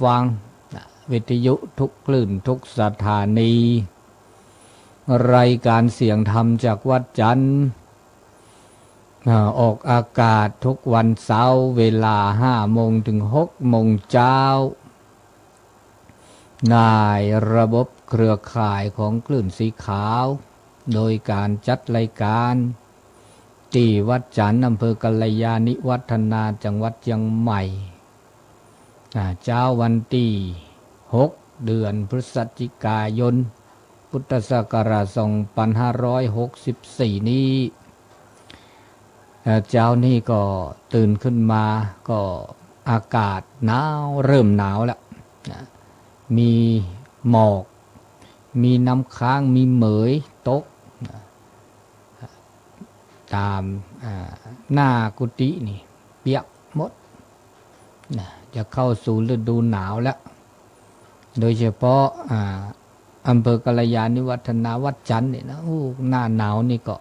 ฟังวิทยุทุกคลื่นทุกสถานีรายการเสียงธรรมจากวัดจันทร์ออกอากาศทุกวันเสาร์เวลา5 โมงถึง6 โมงเช้าในระบบเครือข่ายของคลื่นสีขาวโดยการจัดรายการที่วัดจันทร์อำเภอกัลยาณิวัฒนาจังหวัดเชียงใหม่เช้าวันที่6 เดือนพฤศจิกายนพุทธศักราช2564นี้เช้านี้ก็ตื่นขึ้นมาก็อากาศหนาวเริ่มหนาวแล้วมีหมอกมีน้ำค้างมีเหมยตกตามหน้ากุฏินี่เปียกหมดจะเข้าสู่ฤดูหนาวแล้วโดยเฉพาะอำเภอกัลยาณิวัฒนาวัดจันทร์นี่นะหน้าหนาวนี่ก็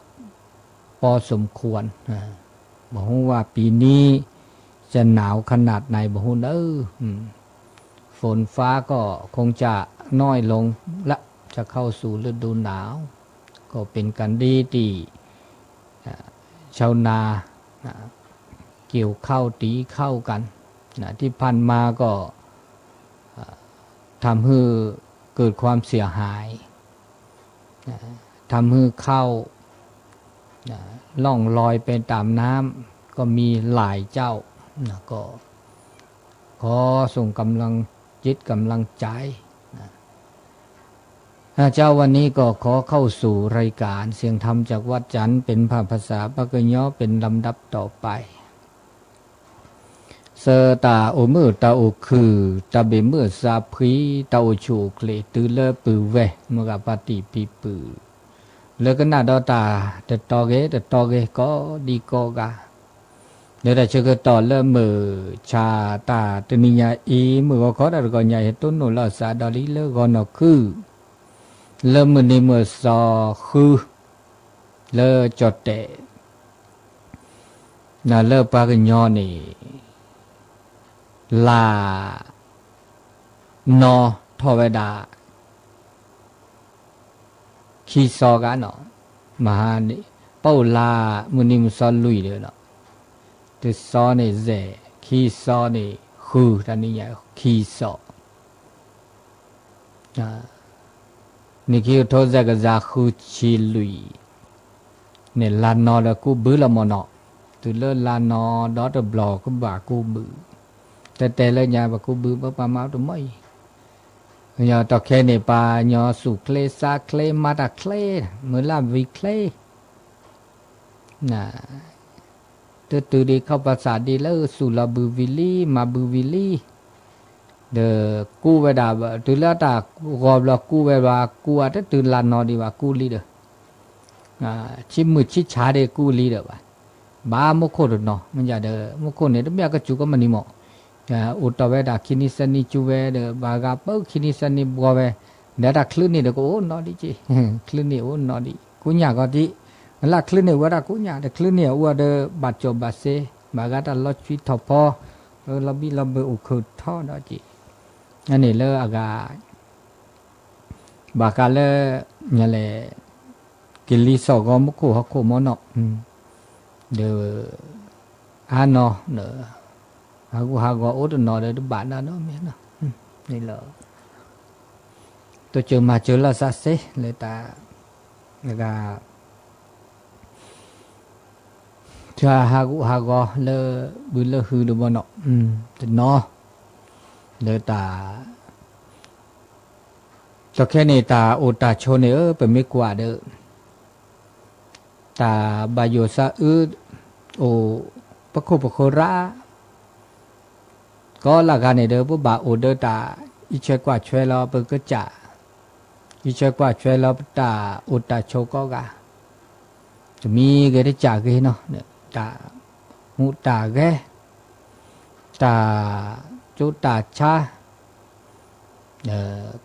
พอสมควรบอกว่าปีนี้จะหนาวขนาดไหนบอกฝนฟ้าก็คงจะน้อยลงและจะเข้าสู่ฤดูหนาวก็เป็นกันดีที่ชาวนาเกี่ยวข้าวตีข้าวกันที่ผ่านมาก็ทำให้เกิดความเสียหายทำให้ข้าวล่องลอยไปตามน้ำก็มีหลายเจ้าก็ขอส่งกำลังจิตกำลังใจเจ้าวันนี้ก็ขอเข้าสู่รายการเสียงธรรมจากวัดจันทร์เป็นภาษาปากยอเป็นลำดับต่อไปเสตาโอมือตาโอคือตาเบมือซาพีตาโอชูเคลตือเลปือเวมกปฏิปีปือเลกนาดอตาแต่ตอเกก็ดีก็กาเดี๋ยวแต่เชื่อต่อเริ่มมือชาตาตนิยาอีมือก็ขอได้ก็ใหญ่ต้นโนลสาดอลิเลก็นอคือเริ่มมือนี้มือซอคือเลจดเตเลปากญอนี่ลานอทอเวดาขีซอกันเนาะมหานี่เป้าลามุนิมุสอลุยเลยเนาะตัวซอนี่เจขีซอนี่คือตอนนี้เนี่ยขีซอนี่คือโทษจะกระจาคือชิลุยเนี่ยลานอแล้วกูบื้อละมอนอตัวเลิศลานอดอตบล็อกก็บ่ากูบื้อแต่เลยยาบ่ากูบื้อบ่ปามาตัวไม่ยอตอแค่เนี่ยปายอสุเคลซาเคลมาตาเคลเหมือนลาวิเคลน่ะตื่นดีเข้าภาษาดีแล้วสุลาบูวิลีมาบูวิลีเดกูเวดาตื่นแล้วตากอบละกูเวดากูอาจจะตื่นลานอดีว่ากูลีเดชิมือชิชาเดกูลีเดว่าบ้ามุขโคดเนาะมันจะเดมุขโคเนี่ยไม่อยากจะจุกมันนี่หมออุตเวดาคินิสันนิจูเวเดบากาเปคินิสันนิบัวเวเดดาคลื่นนี่เดก็โอ้นอดีจีคลื่นนี่โอ้นอดีกุญญาก็ดีละคลื่นนี่ว่ากุญญาเดคลื่นนี่ว่าเดบัดจบบาเซบากาตาลอชีทอพอลบิลบอุคุท่อดอจีอันนี้เลอากาบากาเลเนี่ยแหละกิลิสอกมุขฮักโคมอนอเดอาโนเนhagua ốt nó đấy bạn đó nó miễn nó này là tôi chờ mà chờ là sao thế người ta là cha hagua lơ bự lơ hư được bao nọ thì nó người ta cho cái này ta ô ta cho này ở bên mấy quả được ta bài yo sa ô bác cô raก็หลักการในเดิมว่าบาโอเดอร์ตาอีเชกว่าช่วยเราเปิดก็จะอีเชกว่าช่วยเราตาอุตตาโชก็กะจะมีเกได้จ่าเกเนาะเนี่ยตาหูตาเกตาจุตาชา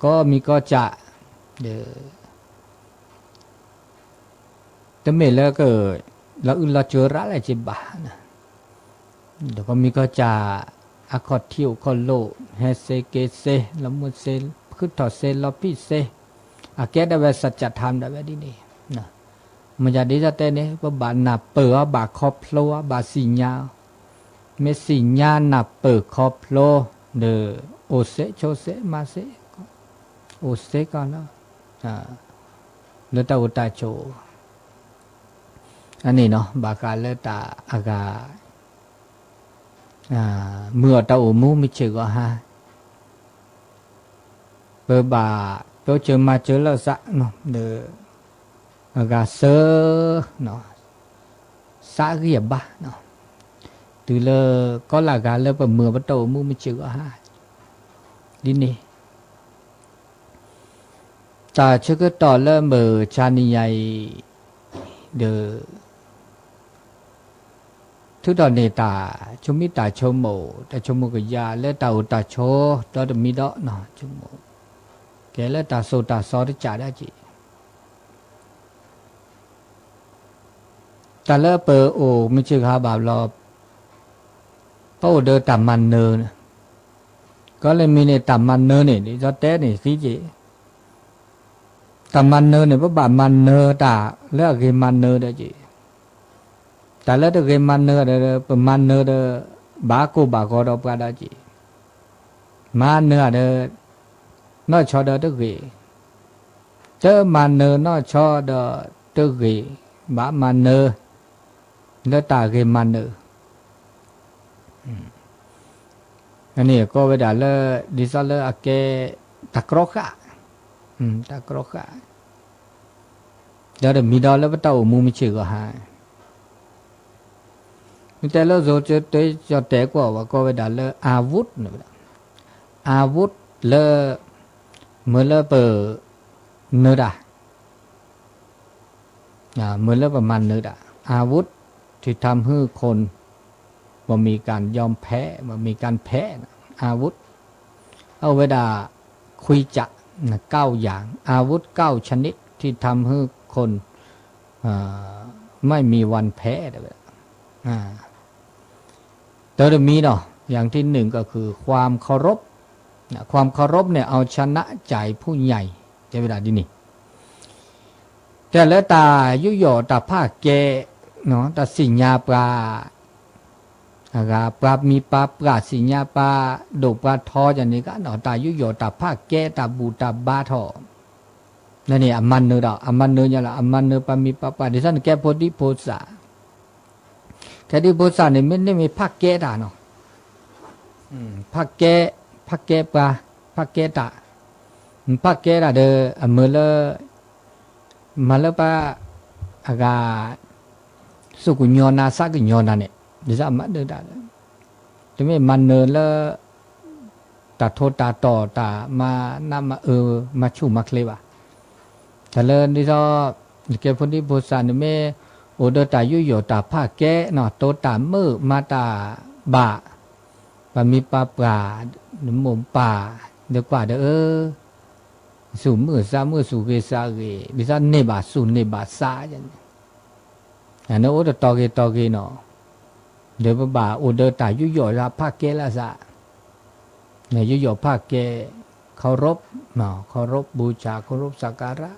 ก็มีก็จะแต่เมื่อแล้วก็เราเจออะไรจีบบ้านะเดี๋ยวก็มีก็จะ อะคอทิวคอโลเฮเซเกเซละมุเซคือทอเซลอปิเซอะแกได้เวสัจธรรมได้เวดินี่นะมันจะดีจะเตเนี่ยบานาเปิดบาคอพโลบาสิญาเมสิญานาเปิดคอพโลเดโอเซโชเซมาเซโอเซก่อนเนาะเลตาอุตาโชอันนี้เนาะบากาเลตาอากาเมื่อตาอุมูมิเชก็ฮะเปิดบาเปิดเจอมาเจอแล้วซะเนาะเดอากาเซเนาะซาเรียบะเนาะtừ lơ có là gà lơ và mưa bắt đầu mua mới chịu ha đi nè ta chưa có tỏ lơ mờ cha ni nhảy được thứ đó này ta chúng mi ta cho mồ ta cho mồ cái già lơ tàu ta cho đó được mi đó nọ chúng mồ cái lơ ta sâu ta so để trả đã chị ta lơ bờ ổ mới chịu ha bảo loพระโอเดอตัมมันเนอร์ก็เลยมีในตัมมันเนอร์นี่จอเต้นี่ขี้จีตัมมันเนอร์เนี่ยพระบาทมันเนอร์ตาเลือกเกมันเนอร์ได้จีแต่เลือกเกมันเนอร์เดอประมันเนอร์เดอบาโกบาโกดอปกาได้จีมันเนอร์เดอนอชอเดอตะเกเจอมันเนอร์นอชอเดอตะเกบามันเนอร์เลือกตาเกมันเนอร์อันนี้ก็เวลาเลดิซาเลอาเกตะกรอกะตะกรอกะเดี๋ยวมีดอลแล้วเต้ามูมิชื่อก็หายแต่แล้วโจจะเตยจะแต่กว่าก็เวลาเลอาวุธอาวุธเลเมื่อเลเปเนื้อดาเมื่อเลประมาณเนื้อดาอาวุธที่ทำให้คนว่ามีการยอมแพ้ว่ามีการแพ้อาวุธเอาเวลาคุยจะ9อย่างอาวุธ9ชนิดที่ทำให้คนไม่มีวันแพ้เลยแต่จะมีเนาะอย่างที่หนึ่งก็คือความเคารพความเคารพเนี่ยเอาชนะใจผู้ใหญ่ในเวลาดีนี่แต่แล้วตายุยอตาผ้าแกเนาะตาสิญญาปลาปราบมีปราปราสิญญาปาดกปราทออย่างนี้ก็หนอตายุโยตาภาคแก่ตาบูตาบาทอนั่นนี่อมันเนอดอมันเนอเนี่ยละอมันเนอปามีปาปาดิฉันแก่โพธิโพสะแค่ที่โพสะเนี่ยไม่ได้มีภาคแก่ตาเนาะภาคแก่ปลาภาคแก่ตาภาคแก่ตาเดอเมื่อเลมาเลปาอากาสุกุญญนาสักญญนาเนี่ยดิฉันมาเดินได้แต่ไม่มันเนินแล้วตัดโทษตาต่อตามานำมามาชูมาเคลวะแต่เลยดิฉันเก็บคนที่โพสานไม่โอเดตายุโยตาผ้าแก่เนาะโตตาเมื่อมาตาบะปามีปลาปลาหนุ่มหมูป่าเดี๋ยวกว่าเด้อสู่มือซามือสู่เกซาเกดิฉันเนบาสู่เนบาซาอย่างนี้อันนั้นโอเดตอเกเนาะเดี๋ยวบ่าโอเดอตายุโยราภาคเกละซะเนี่ยยุโยภาคเกเคารพเนาะเคารพบูชาเคารพสักการะ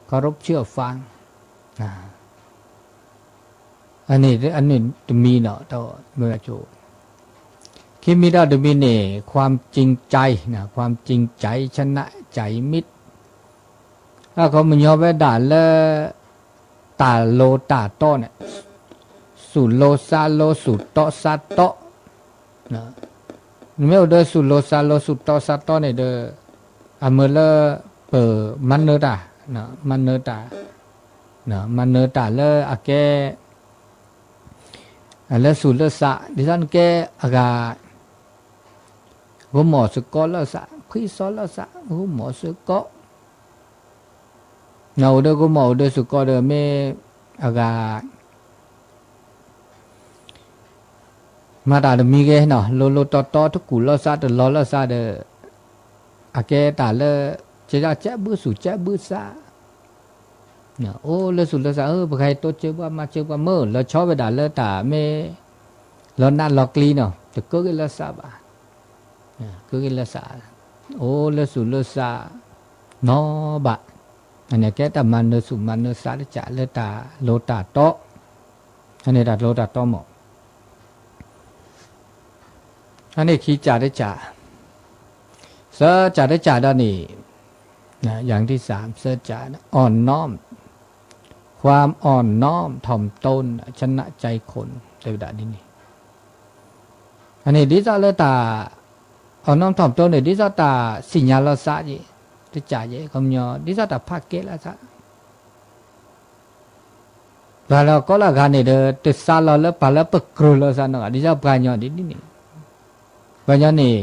เคารพเชื่อฟังอันนี้จะมีเนาะต่อเมื่อโจคิมิดาจะมีเนี่ยความจริงใจนะความจริงใจชนะใจมิตรถ้าเขามันยอมไปด่าแล้วตาโลตาโตเนี่ยสุโลซาโลสุโตซาโตนะไม่เอาเดอสุโลซาโลสุโตซาโตเนี่ยเดออเมเลเปอมันเนตานะมันเนตานะมันเนตาเลอแกเลสุเลสะดิฉันแกอากาหัวหมอสกอเลสะพิซอเลสะหัวหมอสกอเนาเดอหัวหมอเดอสกอเดอเมอากามาตาดมีเกเนาะโลโลตอตอทุกกุลอซาเดลอลอซาเดอาเกตาเลเจาเจ็บบื้อสุเจ็บบื้อซาเนาะโอ้เลสุเลซาบใครโตเจ็บว่ามาเจ็บว่าเมื่อแล้วชอบไปด่าเลตาเมแล้วนั่นล็อกลีเนาะจ จะก็กิละสาบะก็กิละสาโอ้ละสุละสานอบะอันนี้แกแต่มันเนสุมันเนสาจะเลตาโลตาโตอันนี้ดัดโลตาโตหมดอันนี้ขี้จ่าได้จ่าเสือจ่าได้จ่าด้านนี้นะอย่างที่สามเสือจ่าอ่อนน้อมความอ่อนน้อมถ่อมตนชนะใจคนในเวลานี้อันนี้ดิจ่าเลตาอ่อนน้อมถ่อมตนเนี่ยดิจ่าตาสิญญาลสะจีได้จ่าเยคำยอดิจ่าตาพักเกละซะแล้วก็ละกันเนี่ยเดติสาลแล้วปะแล้วปะกรุลซะเนาะดิจ่าปานยอดินี่ปานยอนี่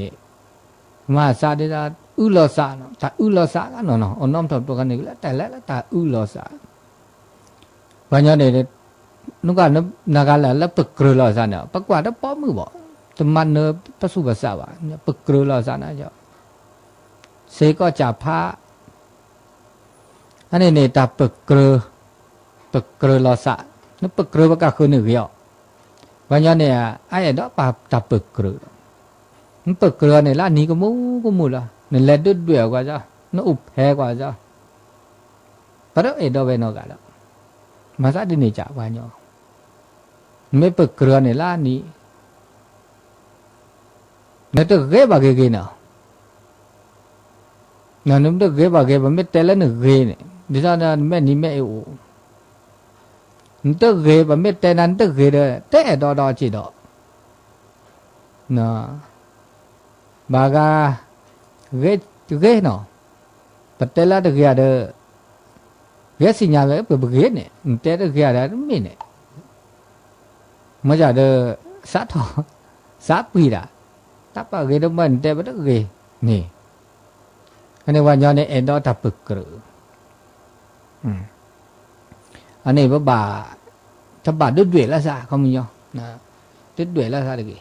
มาซาดิจ่าอุลสะเนาะตาอุลสะกันเนาะอ่อนน้อมถ่อมตนกันนี่ละแต่ละตาอุลสะปัญญาเนี่ยนุกานนักการละปึกกรุลอสานะปกว่าได้ป้อมือบ่ตมันเนปสุภาษาวะปึกกรุลอสานะเจ้าเสก็จะพระอันนี้เนี่ยตาปึกกรุลอสะนึกปึกกรุปกะคือนึกเยาะปัญญาเนี่ยไอ้ดอกปาตาปึกกรุมันปึกกรุเนี่ยละนี้ก็มูละเนี่ยเล็ดด้วยกว่าจ้ะนึกอุบแพ้กว่าจ้ะเพราะไอ้ดอกเวนอกกันละมาซาดิเนจ่าว่าญอไม่ปึกเกลือเนี่ยล่านี้เนี่ยตัวเก็บอะไรกันเนาะเนี่ยนุ่มตัวเก็บอะไรบ้างไม่เตล่นึกเก็บเนี่ยดิฉันน่ะไม่นี่ไม่เอาตัวเก็บไม่เตนั่นตัวเก็บเลยเตะดอจีดอเนาะบางก็เก็บเนาะปัตเตล่าตัวเก็บเด้อเกสิญญาเลยเปิดเกเนี่ยแต่ตัวเกอะไรไม่เนี่ยมาจากเดสัตว์สับปีละทับปะเกดมันแต่ไม่ตัวเกนี่อันนี้วันย้อนเนี่ยเอ็นดอทับปึกกระอันนี้บ่าทับบ่าด้วยละซะเขามีย้อนนะด้วยละซะตะกี้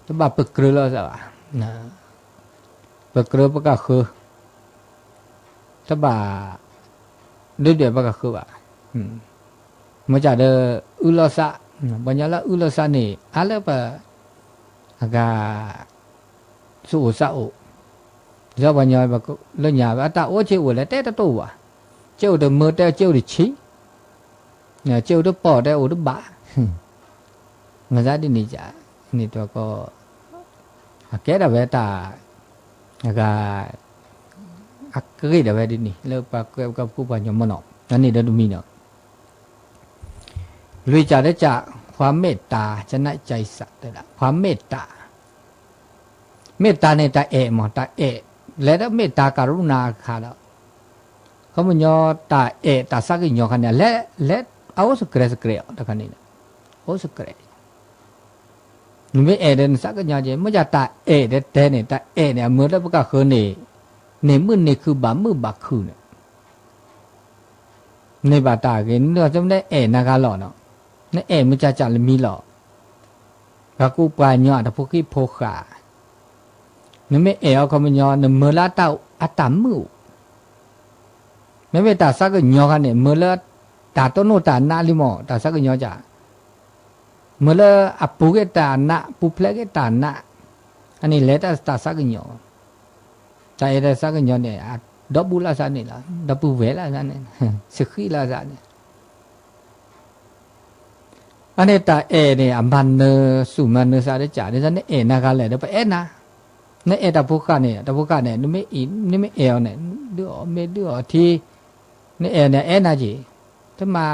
ทับบ่าปึกกระละซะนะปึกกระปะก็คือทับบ่าด้วยปะก็คือว่ามาจากเดอุลสะปัญญาละอุลสะนี่อะไรปะอากาสู้สะโอเจ้าปัญญาปะก็เรื่องยาว่าตาโอเจ้าเลยแต่ตะตัวเจ้าเดมือแต่เจ้าดิชีเนี่ยเจ้าเดปอแต่โอเดบ้ามาจากที่นี่จ้ะนี่ตัวก็แก่แต่เวตาอากาอักเกยเดเวดินี่แล้วปะกับผู้ปัญญามโนนั่นนี่เดดูมีเนาะลุยจ่าได้จากความเมตตาชนะใจสัตว์ได้ละความเมตตาในตาเอะมอตาเอะแล้วเมตตาการุณาขาดเขามันยอตาเอะตาสักยอคันเนี่ยและเอาสเกรตะคันนี่เอาสเกรไม่เอะเดินสักยอเจมันจะตาเอะเดเนี่ยตาเอะเนี่ยเมื่อแล้วก็คือเนี่ยมือเนี่ยคือบามือบาคือเนี่ยในบาตาเกนเราจะไม่ได้เอะนาคาหล่อเนาะเนี่ยเอะมันจะเลยมีหล่อพระกูปลายยอดพวกที่โพขาเนี่ยไม่เอะเขามันยอเนี่ยเมื่อละเต้าอัตตามือไม่ตาสักยอกันเนี่ยเมื่อละตาต้นโนตาหน้าลิมอตาสักยอจ่าเมื่อละอับปูเกตาหน้าปูเพลเกตาหน้าอันนี้เลตาสักยอใจได้สักยอเนี่ยดับบุลาซานี่ละดับบุเวลาซานี่สกีลาซานี่อันนี้ตาเอเนี่ยมันเนสุมันเนซาได้จ่าเนี่ยซาเนี่ยเอนาคาเลยเดี๋ยวไปเอนะเนี่ยเอตาพุกะเนี่ยนี่ไม่เอเนี่ยดูไม่ดูที่เนี่ยเอเนี่ยเอนะจีถ้ามา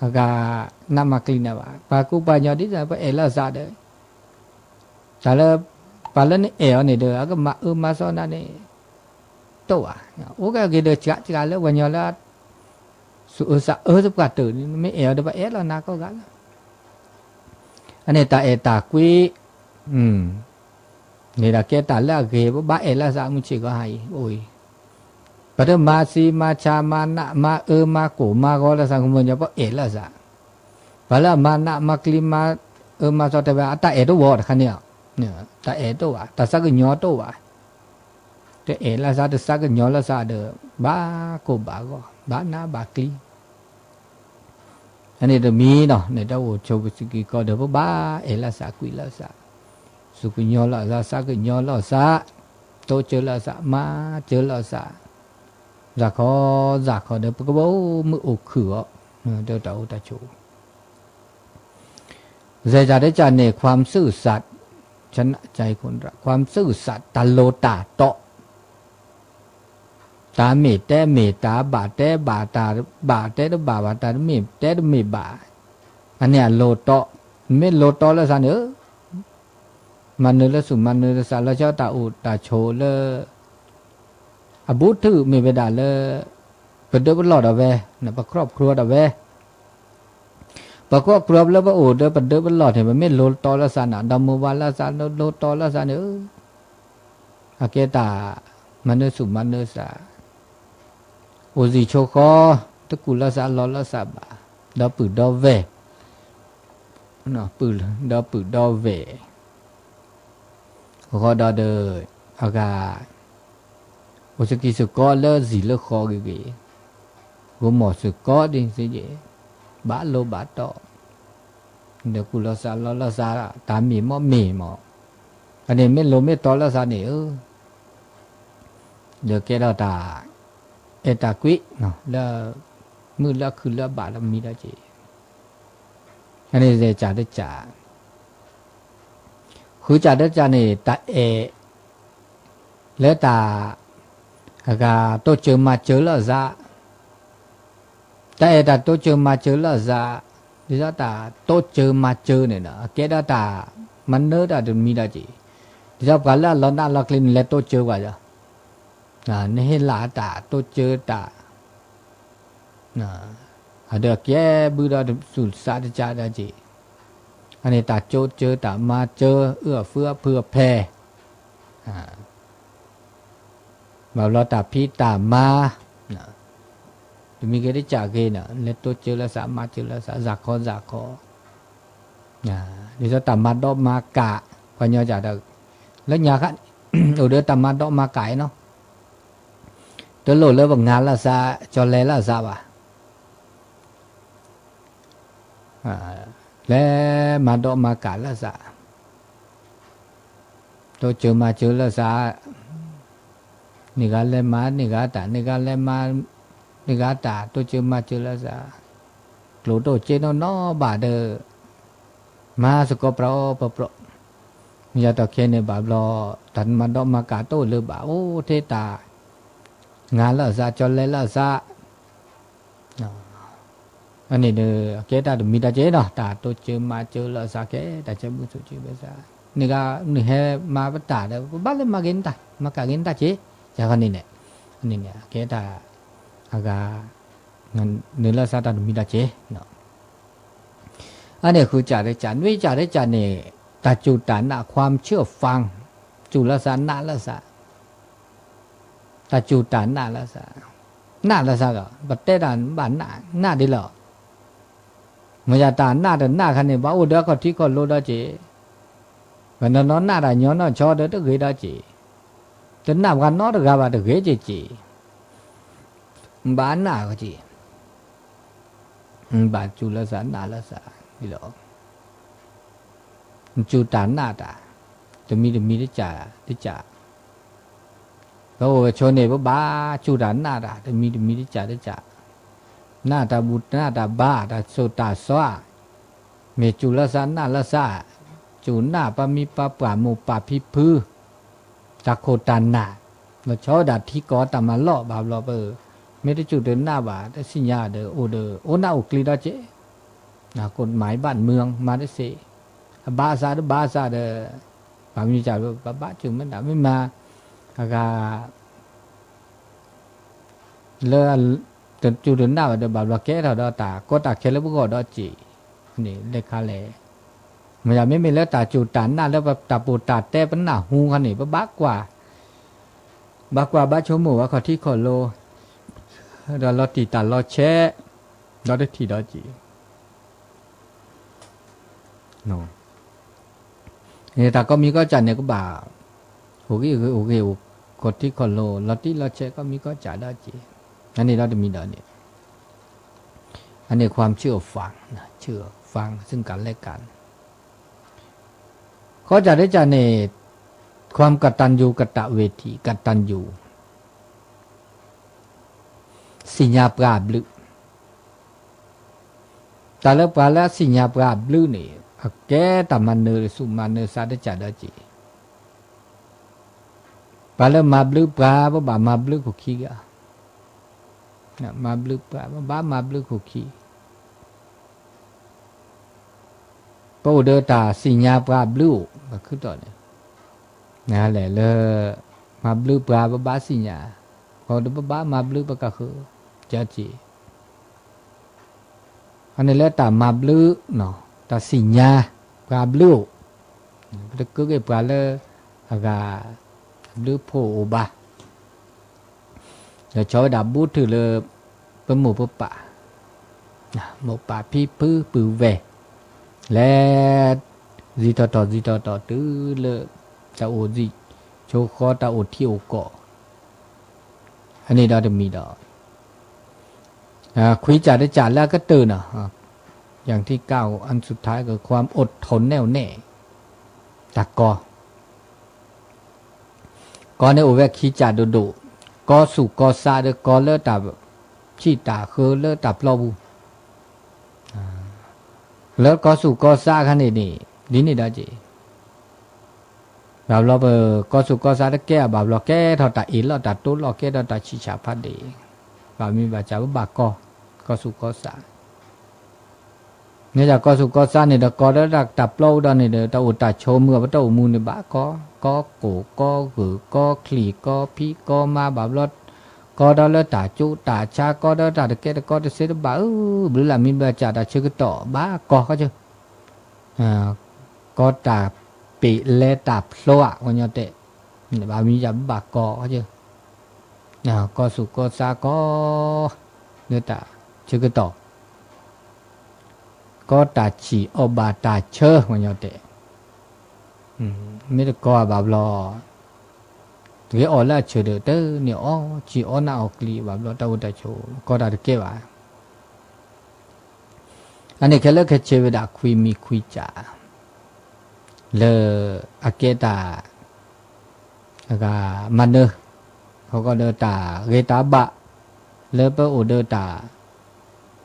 อากานามาคลีนะว่าปากุปัญญาดิจะไปเอลาซาเด้แต่ละปาลเนี่ยเอเนี่ยเด้อก็มาสอนนั่นเนี่ยตัวโอ้ก็เกิดจากแล้ววันยอละสุสะสุกะตื่นไม่เอวเดี๋ยวไปเอแล้วนาก็กันอันนี้ตาเอตากุยนี่ละแกตาละเกบบ้าเอละสามุชิก็ให้โอ้ยปะเดมาซีมาชามานะมามาโกมาก็ละสังคมเนี่ยเพราะเอละสาปะละมานะมาคลิมามาสอดแต่ว่าตาเอตัววอดคันเนี่ยตาเอตัวตาสักญอตัวแต่เอละซาเดสักญอละซาเดบ้าโกบ้าก็บ้านาบ้าคลี อันนี้จะมีเนาะในดาวโชว์สกิก็เดี๋ยวบ้าเอลาสากุลาสาสุกุญญลาสาสากุญญลาสาโตเจลาสามาเจลาสาจากขอเดี๋ยวก็บอกมืออกขือเดี๋ยวเราตาโชใจจะได้จานเนี่ยความซื่อสัตย์ชนะใจคนรักความซื่อสัตย์ตาโลตาโตตาเมตแต่เมตตาบาแต่บาตาบาแต่บาตาเมตแต่เมตบาอันเนี้ยโลโตไม่โลโตแล้วสันมันเนื้อสุมันเนื้อสารแล้วเจ้าตาอุตาโชเลอบุตรไม่ไปด่าเลยเป็นเดือบหลอดเอาไว้นะประครอบครัวเอาไว้ประครอบครัวแล้วว่าโอ้เดือบเป็นเดือบหลอดเห็นมันไม่โลโตแล้วสันอ่ะดำมือวันแล้วสันโลโตแล้วสันอาเกตามันเนื้อสุมันเนื้อสาโอซิโชคอตะกุลาสาลอลาสาบาดอปืดอเวเนาะปืดอปืดอเวขอดอเดออากาโอสกิสุกอเลสิเลคอกิกิโกหมอสุกอดิสิเจบาโลบาตอเดกุลาสาลอลาสาตามีมอมีมออันนี้ไม่โลไม่ตอลาสาเนี่ยเดี๋ยวแกเราตาเอตากุิเนาะแล้วมือแล้วคือแล้วบาแล้วมีได้จีอันนี้จะจ่าได้จ่าคือจ่าได้จ่าเนี่ยตาแล้วตาอากาโตเจอมาเจอแล้วซะแต่ตาโตเจอมาเจอแล้วซะดิซะตาโตเจอมาเจอเนี่ยนะแกได้ตามันเนื้อตาจะมีได้จีดิซะกันแล้วเราหน้าเราคลินแล้วโตเจอว่าจ้ะนี่ลาตาโตเจอตาเดี๋ยวแกบูดาสุสาจาดาจีอันนี้ตาโจเจอตามาเจอเอื้อเฟื้อเพื่อแผ่แบบเราตาพี่ตามาจะมีกันได้จากเกณฑ์เลตโตเจอแล้วสามาเจอแล้วสาจากคอนี่จะตามาดอกมากะพญาจ่าดาแล้วยาคันเดี๋ยวตามาดอกมาไก่เนาะตัวโหลเลยบอกงานละซาจอแลละซาบ่ะแล้วมาดอกมากาละซาตัวเจอมาเจอละซานี่ก็เลยมานี่ก็ตานี่ก็เลยมานี่ก็ตาตัวเจอมาเจอละซาโหลโตเจโนนอบาเดอมาสกปรกปรกมียาตะเคียนในบาบลอตันมาดอกมากาโตเลยบ่าโอ้เทตางานละซาจอเลยละซาอันนี้เด้อแกตามีตาเจเนาะตาโตเจอมาเจอละซาแกตาเจบุสุจิเบซานี่ก็นี่ให้มาปตาเด้อบ้านเลยมากินตามากากินตาเจจากอันนี้เนี่ยแกตาอากางั้นเนื้อละซาตามีตาเจเนาะอันนี้คือจ่าได้จ่าวิจ่าได้จ่าเนี่ยตาจุตานะความเชื่อฟังจุละซานะละซาตาจูตาหน้าละซาหน้าละซาก็บัดเตดานบ้านหน้าดิหรอมายาตาหน้าแต่หน้าคันนี่บ่าโอ้เด้อก็ที่ก็โลดเจวันนั้นหน้าดาย้อนชอเด้อตะเกดเจแต่หน้ากันนอตะกะบาตะเกเจบ้านหน้าก็เจบ้านจูละซาหน้าละซาดิหรอจูตาหน้าตาจะมีได้จ่าก็ชนเนี่ยบ้าจูดานหน้าตาแต่มีได้จ่าหน้าตาบุตรหน้าตาบ้าตาโซตาซ้าเมจุละซาหน้าละซาจูหน้าปามีปาป่าโมปาพิพือตะโคตานามาชอดาที่กอตามาล่อบาบลอไม่ได้จุดเดินหน้าบ่าแต่สิญญาเดอโอหน้าอกลีดาเจกฎหมายบ้านเมืองมาได้เสบ้าซาเดบามีจ่าบ้าจึงมันไม่มาอากาเลือจนจุดหน้าเดบาบแก่เราตาก็ตาแค่แล้วพวกเราจีนี่เลขาเลยมันยังไม่มีแล้วตาจุดตาหน้าแล้วตาปูตาแต่ปัญหาหูขันนี่บ้ากว่าบ้าชั่วโมงว่าเขาที่ขอโลเราตีตาเราแช่เราได้ทีเราจีโน่เนี่ยตาก็มีก็จันเนี่ยก็บ่าโอเคกดที่คอนโลลอตตี้ลอเชก็มีก็จ่ายได้จีอันนี้เราจะมีดอกเนี่ย อันนี้ความเชื่อฟังนะเชื่อฟังซึ่งกันและกันเขาจะได้จะในความกตัญญูกตเวทีกตัญญูสิญญาปราบลึแต่ละปลาละสิญญาปราบลึนี่แกตามันเนอสุมันเนอสาได้จัดได้จีปลาละมาบลึปลาบ่ามาบลึกุขี้กะนะมาบลึปลาบ่ามาบลึกุขี้ปะอุเดตาสิญญาปราบลึก็คือตอนนี้นะแหละเลมาบลึปลาบ่าสิญญาพอเดบ่ามาบลึปก็คือจัดจีอันนี้แหละตามาบลึเนาะตาสิญญาปราบลึก็คือไอ้ปลาละกะหรือโพบะแล้วชาวดาบูถือเลยเป็นหมู่ป่าหมู่ป่าพี่พื้ปือเวและจีต่อตื้อเลยตาโอจีโชคอตาโอที่โอเกาะอันนี้เราจะมีดอกคุยจ่าได้จ่าแล้วก็ตื่นอย่างที่เก้าอันสุดท้ายคือความอดทนแน่วแน่ตะกอก็ในโอเวคีจ่าดุก็สุก็ซาเดก็เลิศตับชีตาคือเลิศตับเราบูแล้วก็สุก็ซาขันนี่นี่ได้จีแบบเราเบอก็สุก็ซาได้แก่แบบเราแก่ทอตาอินเราตัดตุ้นเราแก่เราตัดชิชาพัดดีแบบมีแบบจ่าบากก็สุก็ซาเนี่ยจากก็สุก็ซาเนี่ยเดก็ได้ตักตับเราตอนนี้เดตาอุตาโชมือพระเจ้ามูลในบ้าก็โกก็หือก็คลีก็พี่ก็มาแบบรถก็ได้แล้วตาจุตาชาก็ได้ตาตะเกียก็ได้เสด็จบ้าหรือละมีแบบจ่าตาเชื่อต่อบ้าก็เขาเจก็ตาปีเลตาพลัววันยอเตะบ้ามีจับบ้าก็เขาเจก็สุก็ซาก็เนื้อตาเชื่อต่อก็ตาฉีอบาตาเชื่อวันยอเตะไม่ได้ก็แบบรอถึงอ๋อแล้วเฉยเด้อเนี่ยอ๋อจีอ๋อน่าออกลีแบบรอตาอุตาโชก็ได้เก็บไว้อันนี้แค่เลิกแค่เชื่อว่าคุยมีคุยจ่าเลออาเกตาแล้วก็มันเนอเขาก็เดินตาเกตาบะเลอเปอโอเดินตา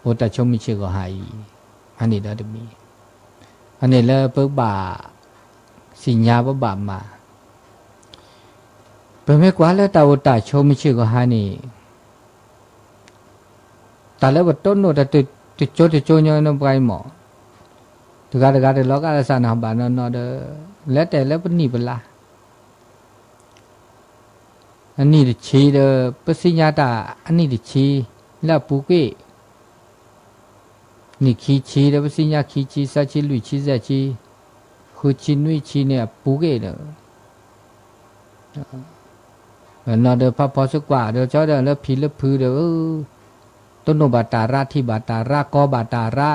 โอตาชมมีเชื่อก็หายอันนี้ได้มีอันนี้เลอเปอบะสิญญาบะมาเป็นไม่กว่าแล้วตาอุตาโชมิชื่อก็หานี่ตาแล้วว่าต้นโนตติโจเนนไปหมอถึงการเดล็อกอะไรสานหาบานนอเดแล้วแต่แล้วเป็นนี่เป็นละอันนี้ดิชีเดปสิญญาตาอันนี้ดิชีแล้วปุเกนี่ขีชีเดปสิญญาขีชีสัจจิลุชีสัจจิคือชินวิชีเนี่ยปุเกเดนอเดพระพอสุกว่าเดเจ้าเดแล้วผีแล้วพือเดต้นโนบาตาระที่บาตาระก็บาตาระ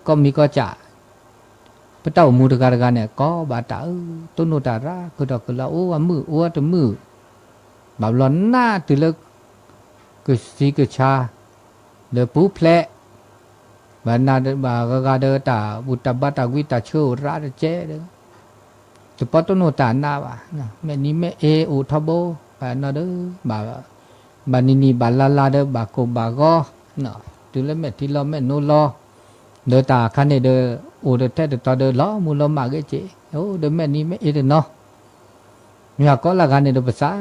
ก็มีก็จะพระเจ้ามูตการกันเนี่ยก็บาตาต้นโนตาระคือดอกคือละโอ้มืออ้วตมือแบบหลอนหน้าตื่นเลิกคือสีคือชาเดปูเพลบานาเดบากาเดตาบุตรบัตาวิตาเชื่อระเจเดจะพอต้นโนตาหน้าว่ะแม่นี้แม่อุทโบบานอเดบานินีบาลาลาเดบาโกบากอเนาะตื่นแล้วแม่ที่เราแม่โนรอเดตาคันเดโอเดเตเดตาเดล้อมูลมาเกเจโอ้เดแม่นี้แม่เดเนาะเนี่ยก็ละกันเดภาษา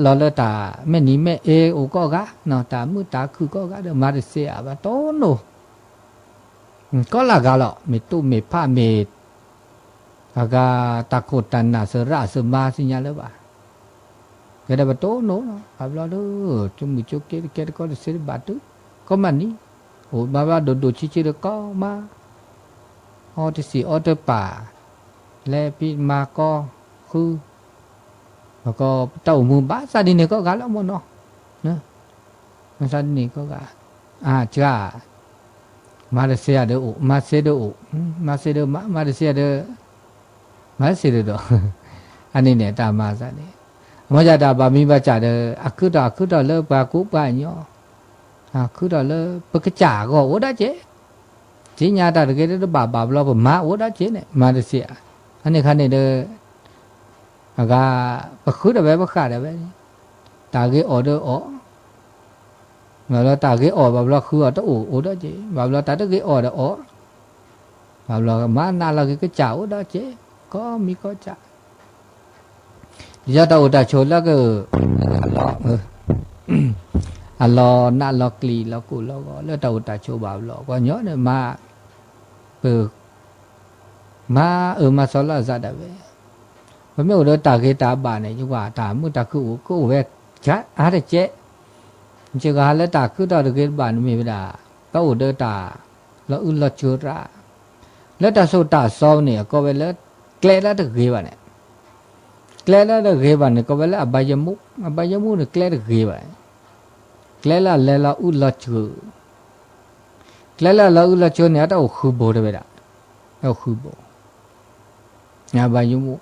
ลอเลตาแม่นี้แม่โอก็กะเนาะตามือตาคือก็กะเดมาเสียบาโตโนก็ละกันละเมตุเมพาเมอากาตะโกตันนาเสระเสมาสิญญาเลยว่าก็ได้บัตโตโนอับลาดูจุมิจุเกเกก็ได้เสด็จบัตก็มันนี่โอ้มาว่าโดชิชิก็มาออที่สี่ออเดอร์ป่าและพี่มาก็คือแล้วก็เต้ามือบ้าซาดินก็กาแล้วมั้งเนาะนะซาดินก็กาจ้ามาเลเซียเดอมาเซเดอมาเซเดอมาเลเซียเดอมาเสียดออันนี้เนี่ยตามมาซะนี่มาจาดาบามีบาจาเดออะคุดาเลิกบากุปะญอ คือดอเลยปะกะจาก็โอดาเจจิญาตาตะเกตบาบาบลอมาโอดาเจเนี่ยมาเสียอันนี้คันนี้เด้อากาปะคือดะเบปะคะดะเบตาเกออเดอร์อมาลอตาเกออบาบลอคืออตโอดาเจบาบลอตาตะเกออดอบาบลอมานาลเกกะจาโอดาเจก็มีก็จายะตาโอดาโชละก็อัลลอฮ์น่าล็อกลีล็อกกูล็อกก็แล้วตาอุตาโชบาบล็อกก็เนาะเนี่ยมาเปิดมามาสละซะดะเว้บ่แม่อุดตาเกตาบาเนี่ยจังว่าตามุตาคือกูเว้จะอาเจจิกาละตาคือตาเกตบานมีบ่ดาตาอุดตาละอุลละจูราแล้วตาโซตาซอเนี่ยก็เวละแกลละตะเกบาเนี่ยแกลละตะเกบาเนี่ยก็เวละอบายมุเนี่ยแกลตะเกบาแกลละอุลจูแกลละอุลจูเนี่ยตาคือโบเดเวดาเอาคือโบญาบายมุ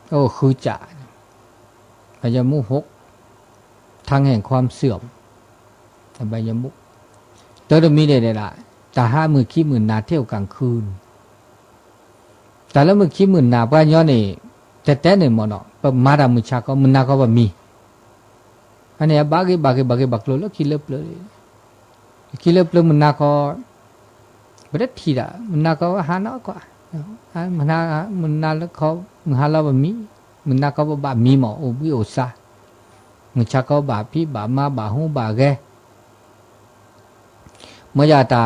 เอาคือจ่าบายมุหกทางแห่งความเสื่อมบายมุตัวดมีได้ล่ะตาห้ามือขี้หมื่นนาเที่ยวกลางคืนแต่แล้วมือขี้หมื่นนาป้าย้อนนี่แต่เนี่ยมันเนาะปมาดามือชาก็มือนาก็บ่มีอันนี้บากโลแล้วขี้เล็บเลยมันนาก็บ่ได้ทีละมันนาก็หาเนาะกว่ามันนาแล้วเขามันหาเราบ่มีมันนาก็บ่มีหมอโอบิโอซามันชาก็บ่พี่บ่มาบ่ฮู้บ่แกเมื่อยาตา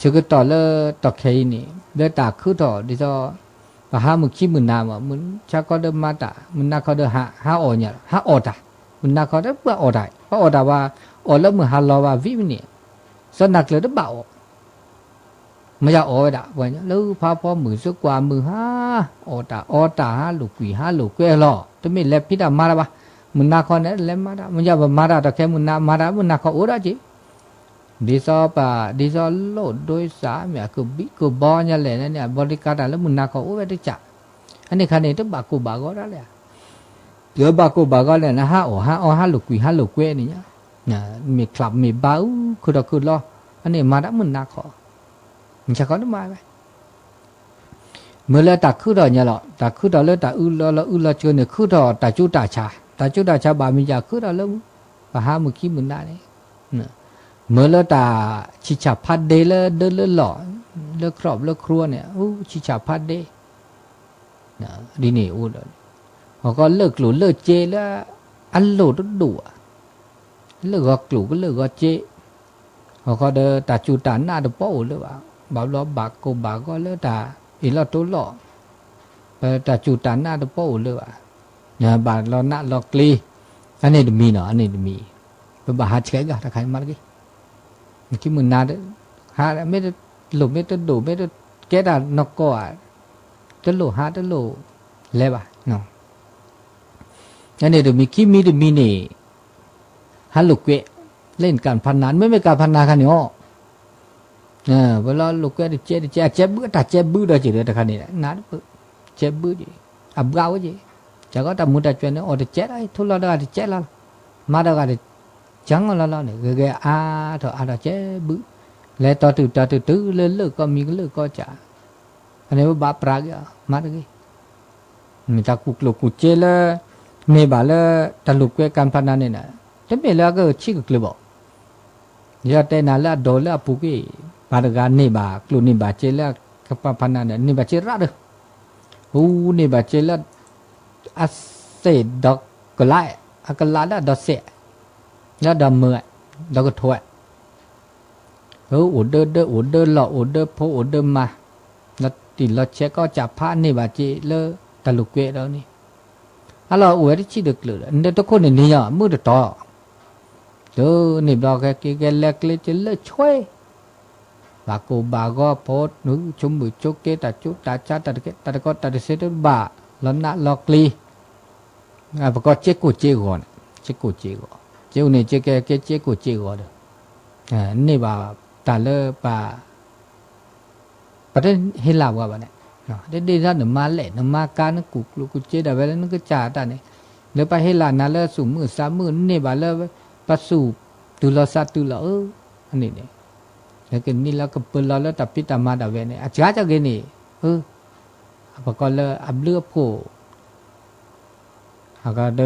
ชื่อก็ต่อเลยต่อแค่นี้เดตาคือต่อดิซอปะหามึกขี้มึนนามึนชาก็เดมาตามึนนาก็เดหาออเนี่ยหาออตามึนนาก็เดเปื่อออได้เพราะออดาว่าออแล้วมึงหาลอว่าวิมินี่สนักเลยเดเบาไม่อยากออดาว่าเนี่ยแล้วพาพ่อมือสักกว่ามือหาออตาหาลูกกุยหาลูกเกลอจะไม่เล็บพิดามาละวะมึงนาคอเนี่ยเล็บมาดามึงอยากมาดาแต่แค่มึงนามาดามึงนาคอโอดาจีดิซอปะดิซอโลดโดยสารเนี่ยคือบิคือบอลเนี่ยแหละเนี่ยบริการแล้วมึงนาคอโอเวติจ่าอันนี้คันนี้ต้องบากูบาก็ได้เลยเดี๋ยวบากูบาก็เลยนะฮะฮะลูกกุยฮะลูกเกนี่เนี่ยมีคลับมีบ้าคือเราคือรออันนี้มาได้มึงนาคอมึงจะก็ต้องมาไหมเมื่อเราตักคือเราเนี่ยหรอตักคือเราเลยตักเราเจอเนี่ยคือเราตักจุดตักชาบามีจ่าคือเราเริ่มปะหามึงขี้มึงได้เนี่ยเมื่อเราตาชิชาพัดเดลเดินหล่อเลิกครอบเลิกครัวเนี่ยชิชาพัดเดนะดีนี่เขาก็เลิกหลุดเลิกเจแล้วอันโหลดดุเลิกก็กลุ่ก็เลิกก็เจเขาก็เดินตาจูตาหน้าเดป้อหรือว่าบ่าวล้อบากก็บากก็เลิกตาอีเราตัวหล่อตาจูตาหน้าเดป้อหรือว่าเนี่ยบาดเราหน้าเรากลีอันนี้มีเนาะอันนี้มีเป็นบาดเช็คอะถ้าใครมากี่ขี้มือนาเด้หาไม่ได้หลุมไม่ได้ดูไม่ได้แก่ดานกก็จะหลุหาจะหลุเล็บเนาะอันนี้ดูมีขี้มีนี่ฮัลโหลเกะเล่นการพนันไม่การพนันกันเนาะเวลาลูกเกะเจ็บบื้อแต่เจ็บบื้อได้จีเดียวแต่คันนี้นัดเจ็บบื้อจีอับเก้าจีจะก็ทำมุดแต่จวนเนี่ยโอ้แต่เจ็บไอ้ทุลาได้เจ็บแล้วมาได้ก็chẳng là này cái thôi đó chế bự lấy to từ lên cóมีก็ก็จะอันนี้ว่าบาปรากอ่ะมาได้มีตาคุกลูกกุเจละมีบาละตลุกเวกันพนันเนี่ยนะแต่ไม่แล้วก็ชิกกลืบยาแต่นั่นละโดนละปุกี้บาดการนี่บากลุ่นนี่บาเจละกับพนันเนี่ยนี่บาเจระเด้อนี่บาเจละอัสเซดอกกไลอักลาละดอกเสแล้วดำมือแล้วก็ถอยอุดเดินหล่ออุดเดินโพอุดเดินมาแล้วตีเราเช็คก็จับผ้านี่บาจีเลอตะลุกเกะแล้วนี่อะไรอวยที่ชีดึกเลยเนี่ยทุกคนนี่อ่ะมือต่อนี่เราแกเล็กเลยจะเลอช่วยบากูบาก็โพดนึกชมมือจุกเกะตัดจุตัดชาตัดเกะตัดก็ตัดเสด็จบ่าแล้วน่ะล็อกลีประกอบเช็คกูเช็คก่อนเช็คกูเช็คก่อนเจ้าเนี่ยเจ๊แกเจ๊กูเจ๊ก่อนเด้อนี่บ่าตาเลอป่าประเด็นเฮลาว่าบ่เนี่ยเนาะได้ซะนมาแหละนมาการนกุกเจ๊ได้เวลานั้นก็จ่าตาเนี่ยแล้วไปเฮลานั่นเลอสูงมือ3 มื้อนี่บ่าเลอ ปัสสุตุลสัตตุลอันนี้เนี่ยแล้วก็นี่แล้วก็เปิดแล้วแต่พิตามาดาเวเนี่ยอาจารย์จะกินนี่ปกติอับเลือผู้หากเด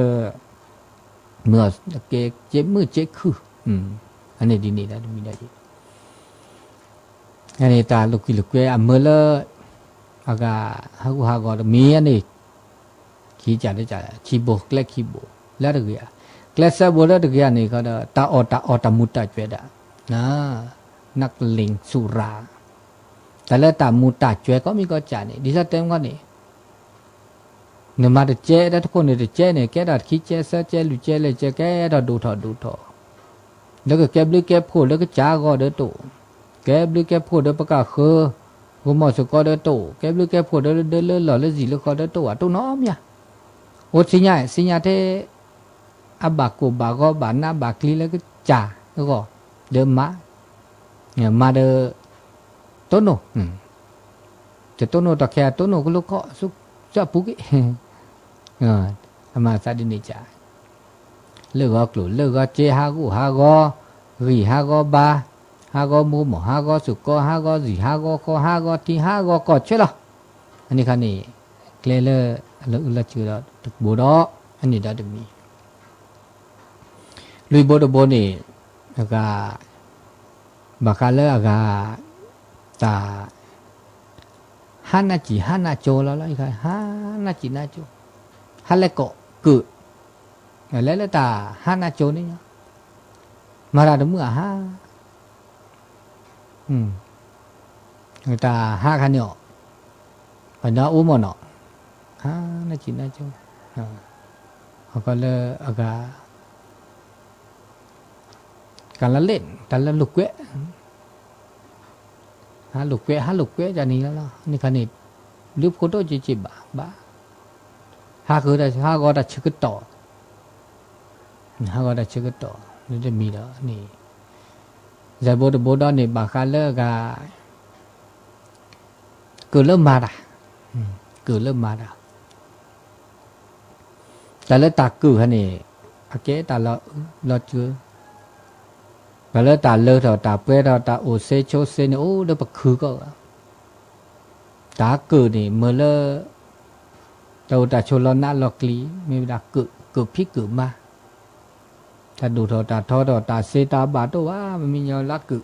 เมื่อเกเจ็บมือเจ็บคืออันนี้ดีนี่ได้มีได้อันนี้ตาลูกกิลูกเกอเมื่อละอากาหากอมีอันนี้ขี้จ่าได้จ่าขี้โบกเล็กขี้โบแล้วตะเกียกลสะโบแล้วตะเกียนี่ก็ตาออตามุตตะเจวดานะนักเลงสุราแต่ละตามุตตะเจวก็มีก็จ่านี่ดิซะเต็มก็นี่เนี่ยมาเจได้ทุกคนเนี่ยเจเนี่ยแกดัดขี้เจซะเจลุเจเลยเจแกดัดดูถอแล้วก็แกบลึกแกพูดแล้วก็จ้าก็เด้อโตแกบลึกแกพูดเด้อประกาศคือกูหมอสก็เด้อโตแกบลึกแกพูดเด้อเลื่อนหล่อเลื่อนสีแล้วก็เด้อโตอ่ะตัวน้อมเนี่ยโอ้สิญาเทอาบากกูบาก็บานาบากลีแล้วก็จ่าแล้วก็เดิมมาเนี่ยมาเด้อต้นโนจะต้นโนตะแคต้นโนก็ลูกก็สุกจะปุกิทำมาซาดินิจ่าเลิกก็กลุ่มเลิกก็เจฮากูฮาก็รีฮาก็บาฮาก็มูหมอฮาก็สุกก็ฮาก็รีฮาก็คอฮาก็ทีฮาก็กอดเช่หรออันนี้คันนี้เกลือละชื่อละตึกบัวดออันนี้ได้ดึงมีลุยบัวดบัวนี่แล้วก็บักกาเลอก็ตาฮันนาจีฮันนาโจแล้วล่ะอีกฮันนาจีนาโจฮันเล็กก็กุแล้วตาฮันนาโจนี่มาราดมือฮะตาฮาคันเนาะปัญญาอุโมเนาะฮะน่าจิน่าจูเขาก็เลยอากาการละเล่นแต่ละลูกเวะฮะลูกเวะจะนี่แล้วนี่คันนี้รูปโคโต้จีบ้าฮาคือได้ฮาก็ได้ชึกต่อฮาก็ได้ชึกต่อนี่จะมีแล้วนี่ใจโบดนี่บาคาเลก็เกิดเริ่มมาด่ะแต่ละตากือฮะนี่อาเกตาเราเจอแต่ละตาเลอเถาตาเป้เราตาโอเซโชเซนี่โอ้เดี๋ยวปักคือก็ตากือนี่เมื่อเลอตาโชลนาลอกลีมีดากือพิกือมาถ้าดูเถาตาเซตาบาตัวว่ามันมียอลักกือ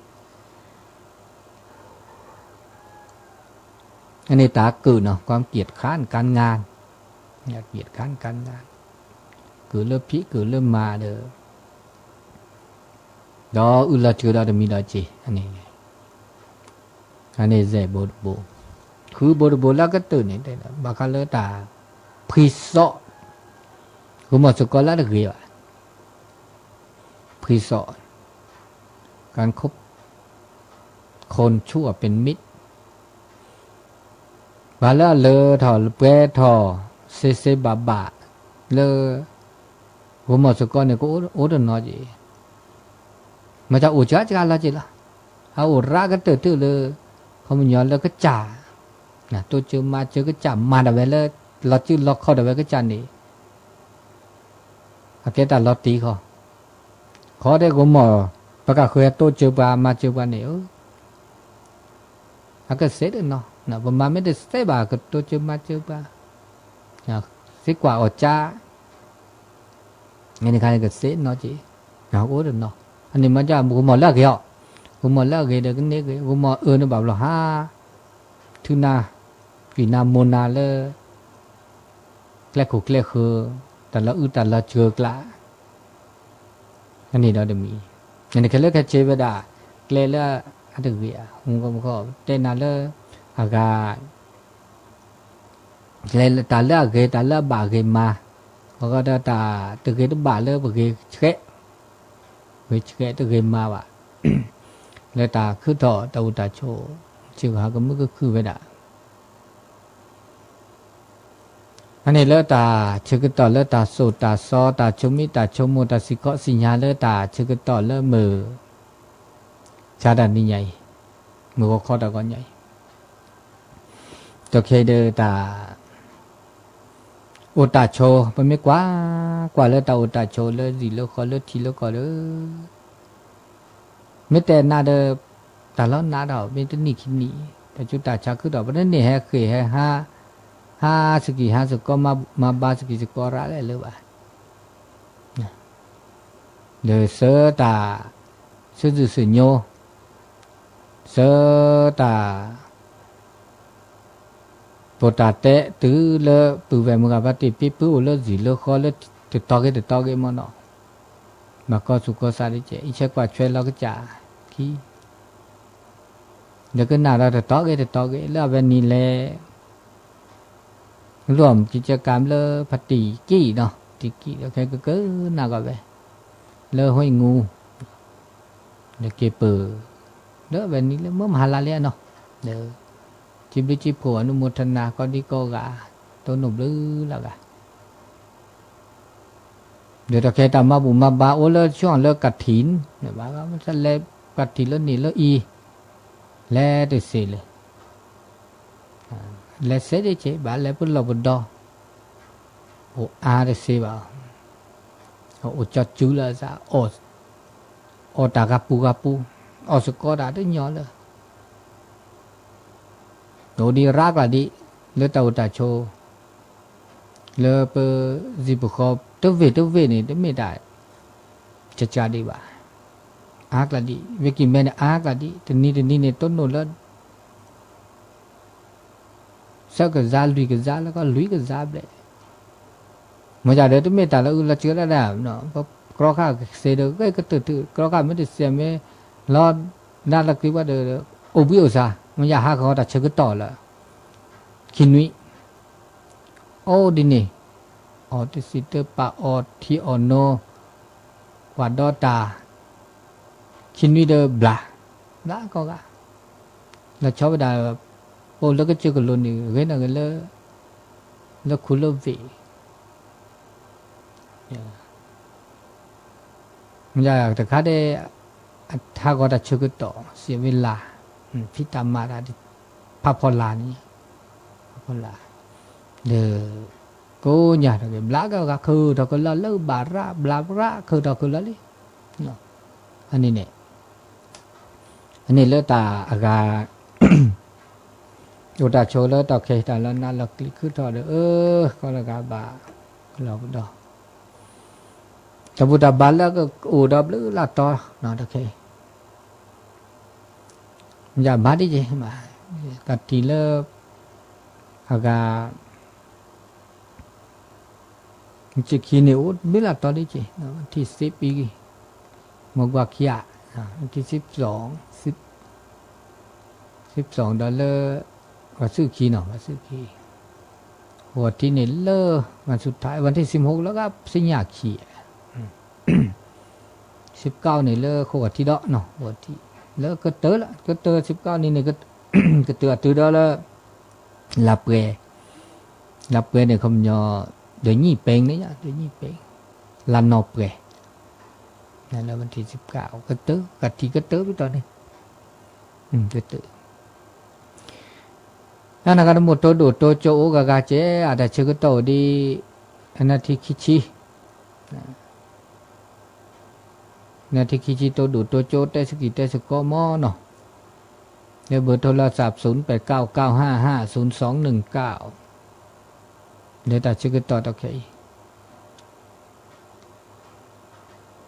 อันนี้ตากือเนาะความเกียจค้านการงานเกียจค้านการงานกือเริ่มพิกือเริ่มมาเด้อดออุลาจูดาดมีดาจีอันนี้เจโบคือโบแล้วก็ตื่นนี่ได้ละบาคาเลตาพิโซกูมาสกอลาดเกียวพิโซการคบคนชั่วเป็นมิตรบาละเลอถอเปถอเซบาเลอกูมาสกอเนี่ยกูโอดนอจีมาจากอุจจาระจีละเอาอุระก็ตื่นเลยเขามันย้อนแล้วก็จ่านะตัวเจอมาเจอก็จ่ามาแต่เวลาเราจื้อล็อกเขาแต่เวลาก็จ่านี่อาเกตาลอตีเขาได้กูหมอประกาศเคยตัวเจอมาเจอบ้านนี่อาก็เสร็จเนาะนะประมาณไม่ได้เสร็จบ้าก็ตัวเจอมาเจอบ้าเสียกว่าอุจจาอันนี้ใครก็เสร็จเนาะจีเอาโอ้เนาะอันนี้มันจะกูหมอเลิกเหรอกูหมอเลิกเหรอเด็กนี่กูหมอนี่แบบเราฮะทุนาปีนาโมนาเลยแกล้ขุกแกล้คือแต่ละแต่ละเจอกละอันนี้เราจะมีอันนี้เขาเรียกแค่เจเวดาแกล้ละอันเดียวผมก็เต้นนั่นเลยอากาศแกล้แต่ละเกแต่ละบาเกมาเขาก็ได้แต่ตึกเกตบาเลยบาเกเชะเวชเกตเกมาว่ะแล้วตาคือต่อตาโชชื่อหาก็มันก็คือเวดาอันนี้เลือตาชื่อต่อเลือตาสูตาซอตาชมิตาชมูตาสิกะสิญญาเลือตาชื่อต่อเลือมือชาดันนี่ใหญ่มือก็ข้อตาก็ใหญ่ตัวเคเดตา โอตาโชมันไม่กว่าเลยตาโอตาโชเลยสิเลยขอเลยทีเลยขอเลยไม่แต่นาเดแต่ละนาดอกไม่ต้องนี่คิดนี่แต่จุดตาชาคือดอกเพราะนั่นนี่ให้เคยให้ห้าสกีห้าสก็มาบาสกีสก็ระเลยเลยว่ะเดี๋ยวเสือตาเสือสื่อโยเสือตาปวดตาเตะตื้อเลอะปืนแหวนมือกับปฏิปิปื้อเลอะสีเลอะคอเลอะติดต่อกันมันเนาะมาก็สุขก็สาดิเจอีเช็คว่าช่วยเราก็จ่าขี้เดี๋ยวก็น่าเราติดต่อกันแล้ววันนี้แหละรวมกิจกรรมเลอะปฏิกี้เนาะติกี้แล้วแค่ก็น่าก็ไปเลอะห้อยงูเดี๋ยวเก็บปืนเด้อวันนี้แล้วเมื่อมหาลาเลียเนาะเด้อจิบลิจิผัวนุโมทนาก็ดีก็กะตัวหนุ่มลื้อแล้วกะเดี๋ยวตะเคตามาบุมาบาโอเลช่วงเลกัดถินเนี่ยบ้าก็มันจะเลกัดถินแล้วนี่แล้วอีแลเดเซเลยแลเสด็จเจบ้าแลปุ่นเราบุดดอโออาเดเซบ้าโอจัดจูละซะโอตากาปูโอสกอดาได้ย้อนเลยโนดีรักละดิเลตาอุตาโชเลเปซิบุขอบตัวเวนี่ได้ไม่ได้จะจ่าดีบ่าอากละดิเวกิแม่เนี่ยอากละดิแต่นี่เนี่ยต้นโนแล้วสักก็ซาลุยก็ซาแล้วก็ลุยก็ซาไปมาจากเดี๋ยวไม่ตาแล้วละเชื่อแล้วนะเนาะเพราะกรอกข้าเสด็จก็ตื่นกรอกข้าไม่ได้เสียไม่รอน่ารักที่ว่าเดี๋ยวอุบิโอซามันอยากหาเขาแต่เชื่อก็ต่อละคินวิโอ้ดินี่ออติสิเตปาออทีออนโนวาดอตาคินวิเดบลาก็กะแล้วชอบได้โอ้แล้วก็เจอกันลุนี่เห็นอะไรแล้วคุลวีมันอยากแต่ข้าได้ถ้าก็แต่เชื่อก็ต่อเสียเวลาพิตามาดาดิพาพลานี่พาพลาเด้อกูอยากจะบลาก็คือถ้าก็ละเลิกบาระบลาระคือถ้าก็ละลิเนาะอันนี้เนี่ยอันนี้เลือดตาอากาอุตาโชเลือดตาเคตาแล้วนั่นเราคลิกขึ้นต่อเด้อก็ละกาบาเราดอกแต่บุตรบาลแล้วก็อูดับหรือละต่อเนาะตะเคอย่าบาดิเจมากัดทีเลอากาจิคีนิอุดมิลาตอนนี้เจที่10 ปีมกว่าขี้ยที่12 ดอลลาร์ว่าซื้อคีเนาะว่าซื้อคีหัวที่นี่เลอวันสุดท้ายวันที่16แล้วก็สิญญาขี้19นี่เลอหัวที่ดอกเนาะหัวที่แล้วก็เตอละก็เตอ19นี่ก็ก็เตอตื่นดอละลาเปเนี่ยเขาญอเดี๋ยวนี้เป็นนี่จ้ะเดี๋ยวนี้เป็นลานอเปนั่นแล้ววันที่19ก็เตอกะทิก็เตอไปตอนนี้ก็เตอนั่นน่ะก็หมดโตโดโตโจกะกะเจอาดาเชก็โตดีอันนั้นที่คิชินาทีคิจิโตดูโตโจเตสกิเตสกมอเนาะเดี๋ยวเบอร์โทรศัพท์0899550219เดี๋ยวตัดชื่อต่อโอเค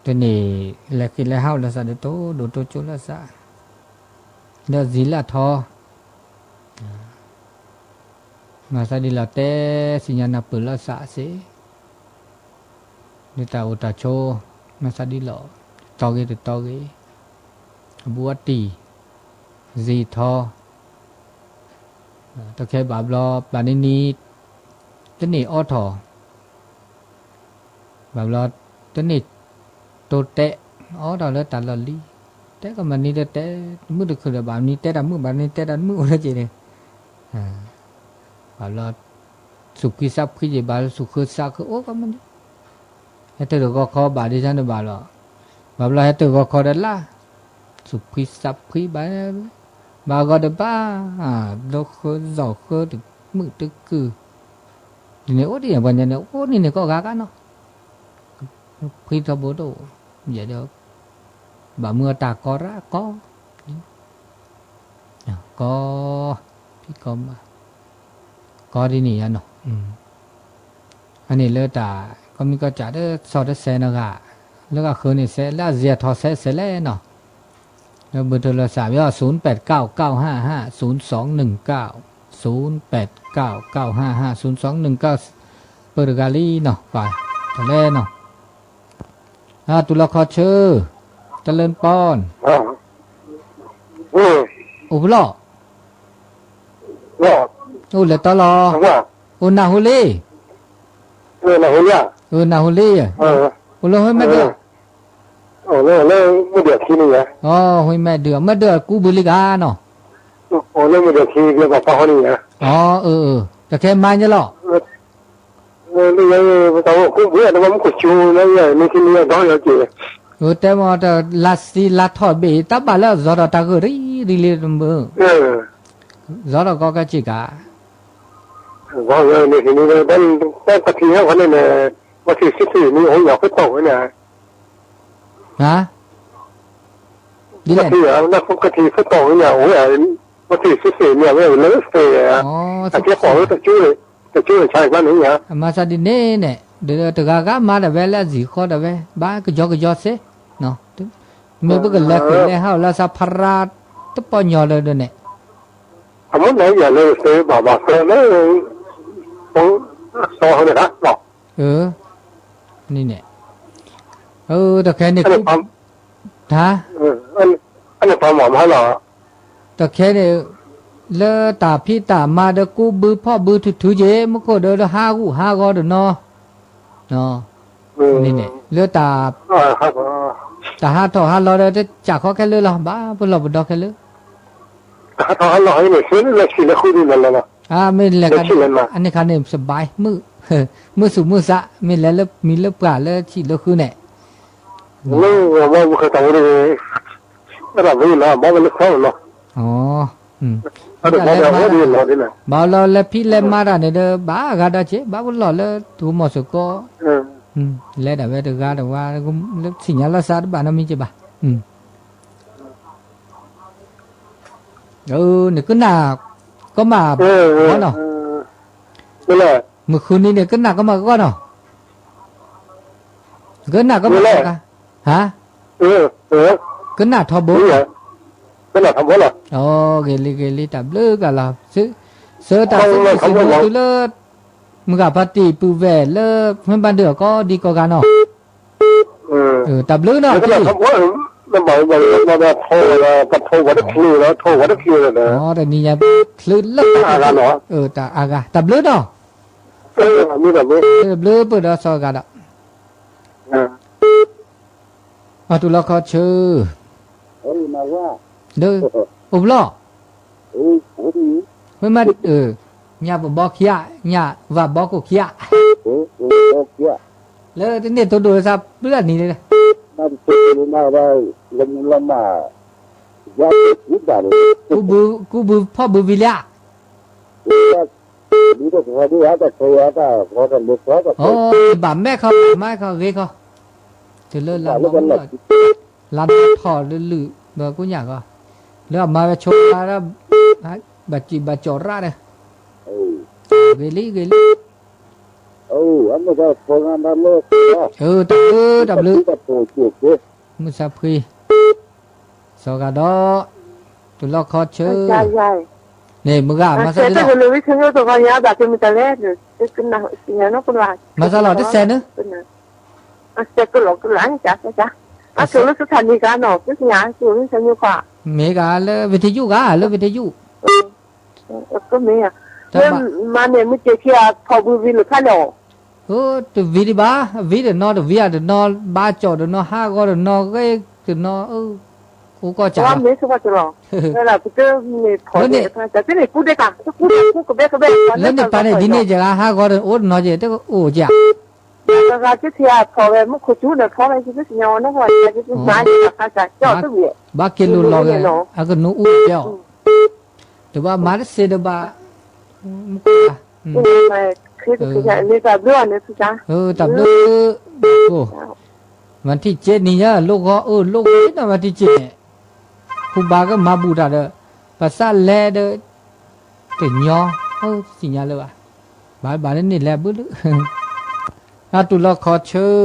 ตัวนี้แลกินแล้วละซะเดี๋ยวโตดูโตโจละซะเดี๋ยวziละทอมาซะดิละเตสิญญาณปืนละซะสิเดี๋ยวตาอุตาโชมาซะดิละตอเกบัวตีซีทอตะเคบาบลอบานินีตนี่ออทอบาบลอตนี่โตเตออทอแล้วตาลลีแต่ก็มันนี่เตมือตะคือบานี้เตดมือบานี้เตดมือโอละเจเนี่ยบาบลอสุขิซับขิเจบาสุขซักโอ้ก็มันแต่เตก็ขอบาดิฉันบาลอบาบลาให้ตัวก็ขอได้ละสุขีสับขีบาก็ได้บ้าดอกจอกตึกมือตึกคือ ဒီနေ့ဩဒီဘာညာနေဩနေနေကောကာကနော်ဖိသဘောတော့ရတော့ဘာမွာတာကောရာကောพี่ก็มาก็ดีนี่อ่ะเนาะอันนี้เลอตาก็มีก็จะได้สอดเสนกะแล้วก็คืนนี่เสแล้วเสียทอเสแล้วเนาะแล้วเบอร์โทรศัพท์0899550219089955021เปิดกาลีเนาะไปทะเลเนาะตุลาคอชื่อเจริญปอนโอ้บล้อโอ้เลตลอโอ้นาฮูลีนาฮูลีนาฮูลีโอ้โลให้แม่เดือโอ้โลไม่เดือดที่นี่อ่ะอ๋อให้แม่เดือกูบุลิกาเนาะโอ้โลไม่เดือดที่เกี่ยวกับเขานี่อ่ะอ๋อแต่แค่มาเนี่ยหรอนี่ยังแต่ว่ากูเบื่อแต่ว่ามันก็ชูนะเนี่ยนี่ที่นี่ต้องอย่างเจี๋ยแต่ว่าแต่ลาทอดเบตับบาแล้วจอดตาก็รีเลยมั้งจอดก็กะจิกาว่าเนี่ยนี่นี่เป็นตะกี้เขาเนี่ยว่าที่14นี่โอ้ยอยากไปตกเนี่ยฮะดีเลยที่นักกะทิเขาตกเนี่ยโอ้ยว่าที่14เนี่ยไม่เลิกเสียอ๋อแต่ที่ขอตะจุ้ยใช่บ้านนี้เนี่ยมาซาดิเน่เนี่ยเดี๋ยวตะกะมาแต่เวลาสิขอแต่เวบ้าก็ยอเสเนาะไม่เบิ่งแล้วคือแล้วแล้วซาพราตะปอยอเลยเนี่ยทำอะไรอย่าเลยเสียบ่เสียเลยผมสอนเลยนะบอกนี่เนี่ยแต่แค่นี้ฮะอันนี้ความหมายเหรอแต่แค่นี้แล้วตาพี่ตามาเด็กกูบือพ่อบือถือเย่มันก็เดินห้าก็เดินเนาะนี่เนี่ยแล้วตาห้าต่อห้าเราได้จากเขาแค่เลยหรอบ้าพวกเราบดดอกแค่เลยต่อห้าเราให้เนี่ยซื้อเล็กสิเล็กคุยดีนั่นแหละไม่เล็กอันนี้คันเนี่ยสบายมือสูมือสะไม่แล้วมีเล็บปลาแล้วฉีดแล้วคือเนี่ยนี่ว่าบุคคลต่างเลยระดับนี้นะบ้ามันเล็กเท่าเนาะอ๋อบ้าเราแล้วพี่เล่นมาได้เนี่ยบ้ากาดเช่บ้าบุหล่อแล้วถูกหมดสุก็เล่นแบบเกาดว่าก็สิ่งนี้เราสาดบ้านน้ำมีเจ็บบ้าเนี่ยก็หนักก็มาก็เนาะไม่เลยเมื่อคืนนี้เนี่ยก็หนักก็มาก็เนาะก็หนักก็มากันฮะก็หนักทอบุก็หนักทอบุเหรออ๋อเกลีตับเลิกกันละซื้อตาซื้อตัวเลิกมึงกับปฏิปูเวลเลิกเมื่อบันเดือก็ดีกว่ากันเนาะตับเลิกเนาะที่มันบอกว่าโทรกับโทรวัดคิวแล้วโทรวัดคิวเลยนะอ๋อแต่นี่ยังคลื่นเลิกกันเนาะตาอากาตับเลิกเนาะมีแบบนี้ตับเลิกเปิดแล้วสอกันอ่ะมาตุลาคอชื่อมาว่าเด้ออุบล้อไม่มาnhà bỏ kia nhà và bỏ cổ kiaแล้วเนี่ยตัวดูซับเรื่องนี้เลยมาว่าลำมาญาติบ้านกูบูพ่อบูวิลล่าดูตัวเขาดูว่าแต่เขาว่าพอกันเด็กพอกันโอ้บ้าแม่เขาเกยเขาจะเลิกลาลาถอดหรือเมื่อกูอยากก็แล้วมาโชว์แล้วบัดจอดร้านเลยเกลี่อันนี้ก็พองานนั่นเลยดับเลือมุสาพีสกัดดอตุลคอเชอเนี่ยมึงอ่ะมาซาดิโลมาซาลอดที่เซนเนอะ这个老个懒家做了是看你干喏，就是伢做的什么话？没干了，วิทยุ干了，วิทยุ。ก็ไม่อ่ะมาเนี่ยไม่เจอที่พอบูวิลท่านเหรอตัววิธีบ้าวิธีนอตัววิธีนอบ้าจอดนอห้าก็นอก็ตัวนอกูก็จ่าว่าไม่ใช่ว่าจะหรอแล้วเราก็มีพอเนี่ยแต่ที่ไหนกูได้กันกูก็เบ็ดแล้วเนี่ยปานเนี่ยดิเนี่ยจะห้าก็โอ้นอเจแต่ก็โอ้จ่าแล้วก็ที่ที่พอแบบมันคุยจุดเนี่ยพอไปที่ที่ยาวนั่นว่าที่ที่มาเนี่ยข้าจะเจ้าตัวเบี้ยบ้ากิโลลอยอ่ะก็นู้อู้เจ้าแต่ว่ามาเสด็จบ้า ไม่คือจะนี่จะเรื่องนี่สิจ้าตับเลือโอ้วันที่เจ็ดนี่เนี่ยลูกเขาลูกนี่นะวันที่เจ็ดครูบาก็มาบูดาเด้อภาษาแลเด้อแต่ยอสิญญาเลยว่ะบานี่แลบึ้ดตุลขอชื่อ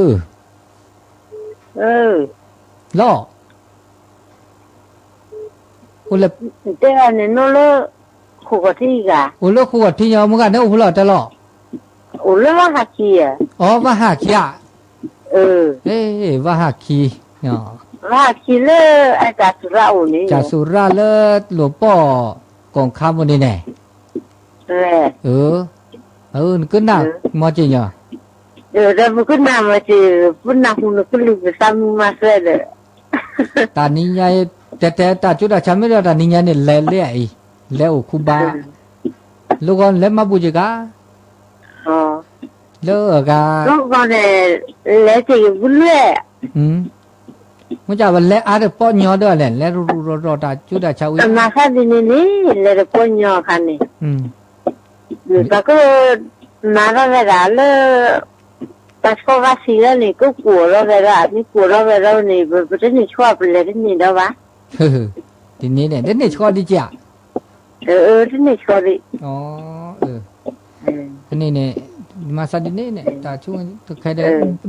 ล่อโอ้ละเจ้าเนี่ยโน่เลยคู่กับที่กะโอ้ละคู่กับที่ยอมึงกันเนี่ยโอ้ละแต่ล่อโอ้ละว่าหาคีอ่ะว่าหาคีอ่ะว่าหาคีเนาะว่าคีเลยไอ้จ่าสุราโอ้นี่จ่าสุราเลยหลวงพ่อกองคำวันนี้แน่ก็น่ามอจริงเหรอแต่บุก็น่ามาจีบุญน่าหุ่นก็ลุกไปซ้ำมาเสียเลยตานี้ยายแต่ตาจุดอาชาไม่ได้ตานี้ยายเนี่ยเล่ไอ้เล่คุบาลูกคนเล่มาบุจิกาเล่กาลูกคนเนี่ยเล่จีบุญเล่มันจะว่าเล่อะไรป้อนยอด้วยเล่เล่รอตาจุดอาชาวิมาค่ะดินี่เล่ป้อนยอค่ะนี่แต่ก็นาราเวลาเล่แต่ก็ว่าสิแล้วนี่ก็กลัวเราเวลานี่กลัวเราเวลานี่ประเด็นนี่ชอบเลยที่นี่แล้ววะทีนี้เนี่ยเดี๋ยวนี่ชอบดิจ้ะที่นี่ชอบดิทีนี้เนี่ยมาสัตว์นี่เนี่ยตาช่วงใครได้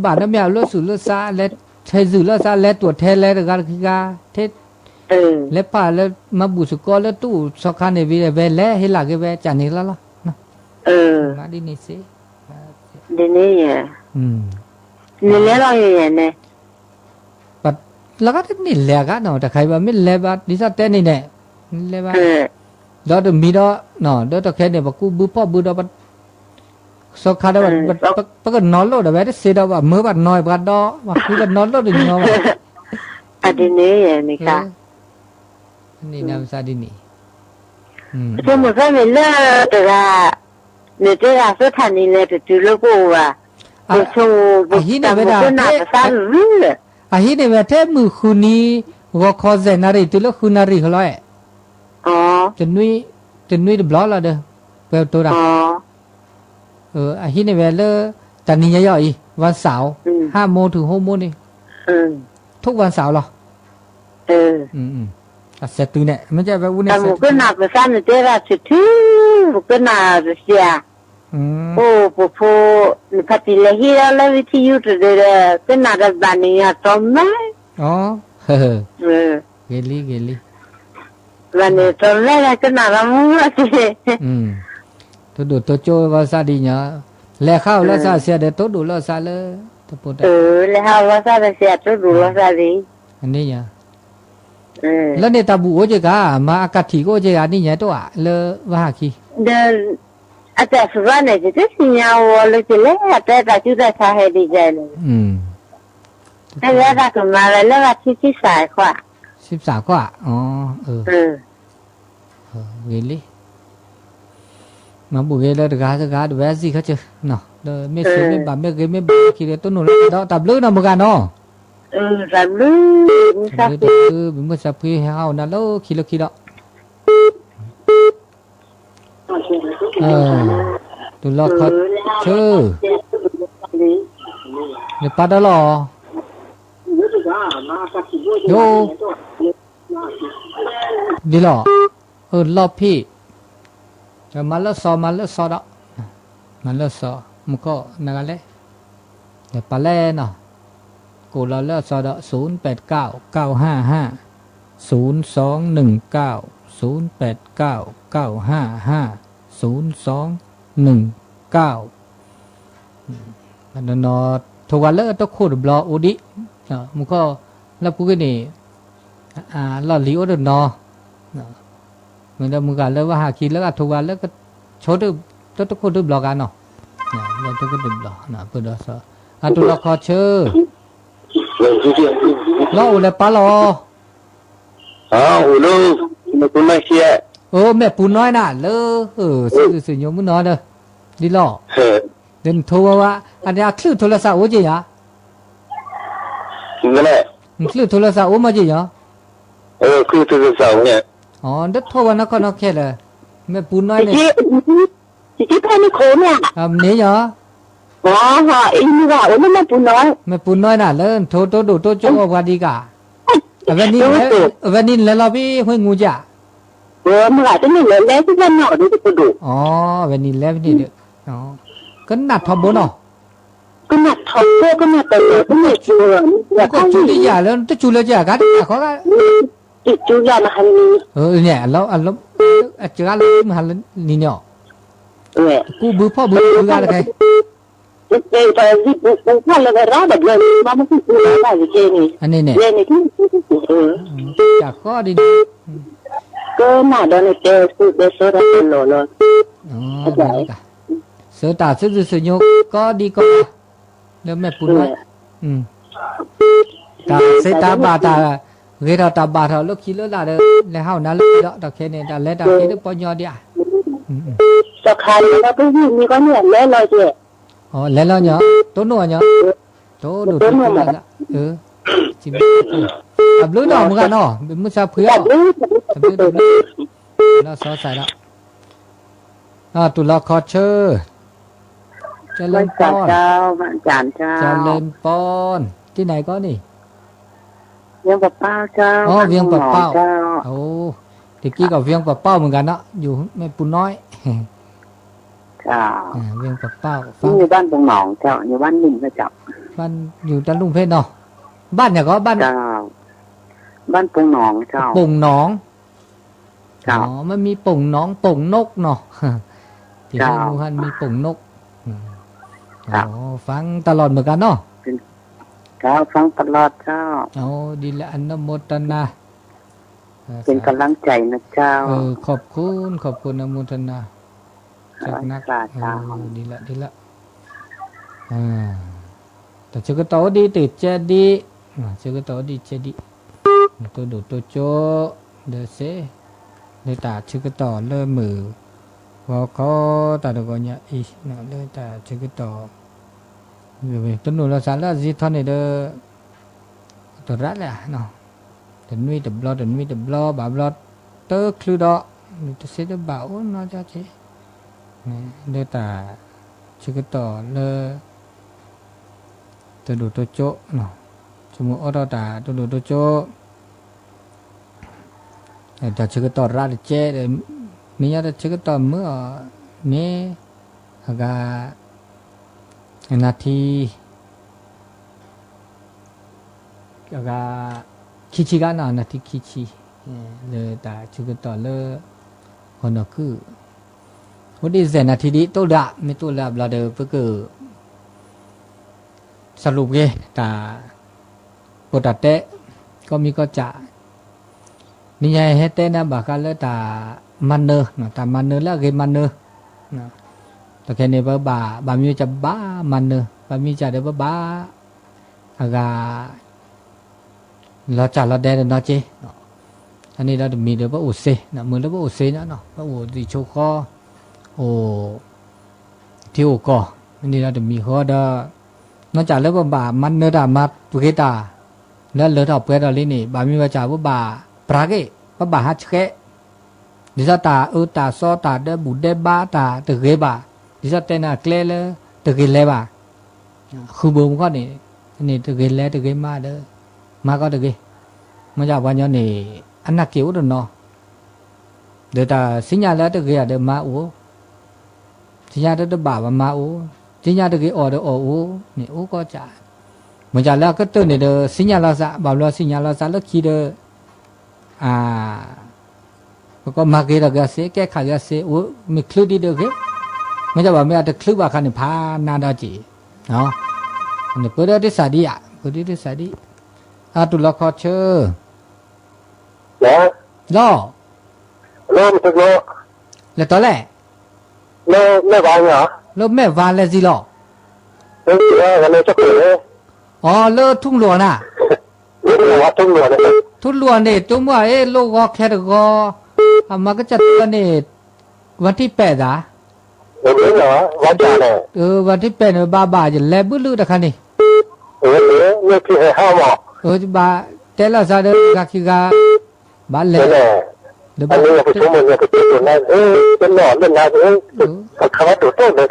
บ้านน้ำยาเลือดสูเลือดซาเล็ดใช้สูเลือดซาเล็ดตัวแทนเล็ดกันคือกาเทเล็ดป่าเล็ดมาบุษกรเล็ดตู้สอคันเนี่ยวิเวเล่ให้หลักเวจานี่ละล่ะมาดินี่สิดินี่อ่ะนี่เล่เราอย่างเนี่ยปัดแล้วก็ที่นี่เล่กันเนาะแต่ใครว่าไม่เล่บ้าดิฉันเต้นนี่เนี่ยเล่บ้าดอดมีดอเนาะดอตะแค่เนี่ยบอกกูบุปผาบุดอบัดสอคันเดบัดปะก็นอนโลดแบบนี้เสียดว่าเมื่อบัดน้อยบัดดอว่าคือบัดนอนโลดอย่างเงี้ยว่าอันนี้นี่ค่ะนี่นะภาษาดินี่就我这边那这个，你这个是看你那个俱乐部啊，不从不咱们不拿个啥子了。ฮีเนี่ยว่าแท้มือคุณนี่ว่าคอเซนารีตุลคุณนารีเขาเลยจะนุ้ยบล็อกแล้วเด้อเปิดตัวละฮีเนี่ยว่าเลยแต่นี่ย่อยวันเสาร์5 โมงถึง6 โมงนี่ทุกวันเสาร์หรอเสร็จตัวเนี่ยมันจะแบบวุ่นวายแต่บุกนาไปสั่นเจ้าสุดที่บุกนาเสียโอ้ปุ๊นี่พัดเลยที่เราวิธีอยู่ตัวเดียวก็นาดับานนี่ตรงไหนเกลี่วันนี้ตรงไหนก็นาละมุ้งสิตัวดูตัวโจ้ว่าซาดีเนาะแล้วข้าวแล้วซาเสียเด็ดตัวดูแล้วซาเลยตัวปุ๊ดแล้วข้าวแล้วซาเสียตัวดูแล้วซาดีอันนี้เนี่ยแล้วเนี่ยตาบูโอเจกามาอากาศที่โอเจกานี่เนี่ยตัวเลว่าคีเดอาจารย์สุวรรณเนี่ยจะสิ่งยาวเลยจะเล่อาจารย์จุดสาเหตุดีใจเลยแล้วถ้าเกิดมาแล้วว่าที่สายกว่า13กว่าเวลี่มาบุเกแล้วกาเวซี่เขาเจอเนาะเดไม่ซื้อไม่บาไม่เกไม่บาคีเรต้นหนูแล้วตับเลือดนะมึงกันเนาะตับเลือดมึงสับพี่ให้เอานั่นแล้วคีโลตัวล็อกเขาชื่อเนี่ยปัดแล้วหรอโยดีหรอรอบพี่จะมาแล้วซอดมันแล้วซอมันก็นั่นแหละเดี๋ยวปะเล่เนาะกูเราเลือกซอด0899550219มันนอทุกวันเลิกต้องขุดบล็อกอุดิมันก็แล้วกูก็นี่หล่อหลิวเดินนอมันจะมึงกันเลยว่าหากินแล้วทุกวันแล้วก็โชดต้องขุดบล็อกกันเนาะเราต้องขุดบล็อกนะเพื่อเราตัวเราขอเชื่อเราเลยปะหรอโลูกคุณไม่เชียแม่ปูน้อยน่ะเลยสื่อโยมมึงน้อยเด้อดีหรอเดินโทรว่าอันนี้คลื่นโทรศัพท์โอ้จี๋อ่ะนั่นแหละคลื่นโทรศัพท์โอ้มาจี๋อ่ะคลื่นโทรศัพท์เนี่ยเด็กโทรวันนั้นก็นักแค่เลยแม่ปูน้อยเนี่ย ที่แพ้นี่โคเนี่ย นี้เหรออ๋อฮะอีนี่ว่าโอ้ไม่ปูน้อยไม่ปูน้อยน่ะเลิ่นโทดูโตโจกว่าดีกะวันนี้แล้วเราพี่ห้วยงูจ้ะเมื่อไหร่จะนี่เลยแล้วที่บ้านนอกนี่จะดูอ๋อวันนี้แล้วนี่เด้ออ๋อก็หนัดทอบเนาะก็หนัดทอบก็หนัดแต่ก็ไม่จูก็จูดิยาแล้วจะจูแล้วจ้ะกะเขาก็จูยามาหันนี้เนี่ยแล้วเจอแล้วมาหันนี่เนาะกูบื้อพ่อบื้ออะไรกันแต่ที่กูพ่อเลยร้าแบบเลยมาไม่คือกูได้เจนี่อันนี้เนี่ยเจนี่ที่จากข้อดีก็น่าโดนเจอคือเบสระโลโลอ๋อได้ค่ะเสือตาซื้อโยก็ดีก็เริ่มแม่ปุ่นไว้ตาเสตาบาตาเวลาตาบาทลูกขี้เลือดเลยแล้วเฮานั่นเลยดอกแค่นี้แต่เล็ดดอกแค่นี้ปอยอดีอ่ะจะขายแล้วก็มีก็เนี่ยเล่นเลยเจ้อ๋อเล่นแล้วเนาะตัวหนัวเนาะตัวดูตัวละจิบอับลุ้นออกเหมือนกันเนาะเป็นมุสาเพื่ออับลุ้นแล้วซอใส่ละตุลาคอเชอร์จะเล่นปอนเจ้าบ้านจานเจ้าจะเล่นปอนที่ไหนก็นี่เวียงปะเป้าเจ้าอ๋อเวียงปะเป้าโอ้ตะกี้กับเวียงปะเป้าเหมือนกันเนาะอยู่แม่ปุ่นน้อยเจ้าเวียงปะเป้าอยู่บ้านปงหนองเจ้าอยู่บ้านนิ่มก็จับบ้านอยู่ตะลุงเพชรเนาะบ้านเนี่ยก็บ้านเจ้าบ้านปงหนองเจ้าปงหนองอ๋อมันมีปงหนองปงนกเนาะที่บ้านมูฮันมีปงนกอ๋อฟังตลอดเหมือนกันเนาะเจ้าฟังตลอดเจ้าโอ้ดีละอนุโมทนาเป็นกำลังใจนะเจ้าขอบคุณอนุโมทนาจากนักดีละแต่ชื่อก็โตดีติดเจดีชื่อก็โตดีเจดีตัวดูตัวโจเดเซเลยตาชื่อก็ต่อเริ่มมือพอเขาตาตัวก็เนี่ยอีเนาะเลยตาชื่อก็ต่อตัวหนูเราสารละจีทอนนี่เด้อตัวรัดแหละเนาะตัวนุ้ยตัวบลอบ่าบลอเตอคลูดอตัวเสียตัวบ่าวเนาะจ้าเจเลยตาชื่อก็ต่อเลยตัวดูตัวโจเนาะสมมติว่าตาตัวดูตัวโจแต่ชื่อก็ต่อรัดเจมีอะไรชื่อก็ต่อเมื่อนี้ก็นาทีก็คิชิกันนาทีคิชิเลยแต่ชื่อก็ต่อเลยคนนั้นคือวันนี้เสร็จนาทีนี้ตัวละไม่ตัวละเราเดินเพื่อคือสรุปไงแต่ปกติก็มีก็จะนี่ไงให้เต้นนะบอกกันเลยแต่มันเนอร์แต่มันเนอร์แล้วไงมันเนอร์แต่แค่นี้บามีจะบ้ามันเนอร์บามีจะเดี๋ยวบ้าอะไรเราจัดเราเดินเนาะเจ้อันนี้เราจะมีเดี๋ยวว่าอุเซ่นะมือเราว่าอุเซ่นะเนาะว่าอุดิโชคอโอ้ที่อุกออันนี้เราจะมีข้อเด้อนอกจากแล้วว่ามันเนอร์ดามาตุกิตาแล้วเหลือต่อเพื่อนเราเลยนี่บามีว่าจ่าว่าปรากฏว่าฮัชเกะดิฉันตาตาโซตาเดบุเดบ้าตาตะเกบ้าดิฉันเต้นเคล้เลยตะเกเลยบ้าคือบุ้มก็นี่ตะเกเลยตะเกมาเด้อมาก็ตะเกมาจากวันนี้นี่อันนักเกี่ยวด้วยเนาะเดี๋ยวตาสิญญาแล้วตะเกเดี๋ยวมาสิญญาเดี๋ยวบ่าวมาสิญญาตะเกเดี๋ยวนี่ก็จะมาจากแล้วก็ตื่นเดี๋ยวสิญญาเราจะบ่าวเราสิญญาเราจะแล้วคิดเด้อก็มาเกลี่ยกันเสียแก้ไขกันเสียมีคลื่นดีเด้อครับไม่ใช่ว่าไม่อาจจะคลื่นว่าคันนี้พานาดาจีเนาะนี่เปิดได้สาดีตุลาคอเชอร์ล้อมันจะล้อแล้วตอนแรกแม่วานเหรอแล้วแม่วานแล้วสิล้อกันเลยจะเกิดอ๋อเลิกทุ่งหลวงน่ะทุ่งหลวงเนี่ยจุ่มว่าโลกก็แค่ก็มันก็จะตอนนี้วันที่8อ่ะเหรอวันจันทร์วันที่8เนี่ยบ้าจะแลบื้อลือตะคันนี่เนี่ยคือให้ห้าหมอบ้าแต่ละซาเดอร์ก็คือบ้าแล อันนี้ไปชั่วโมงเนี่ยก็ตัวนั้นเป็นหนอนเป็นอะไรคำว่าตัวโตเลย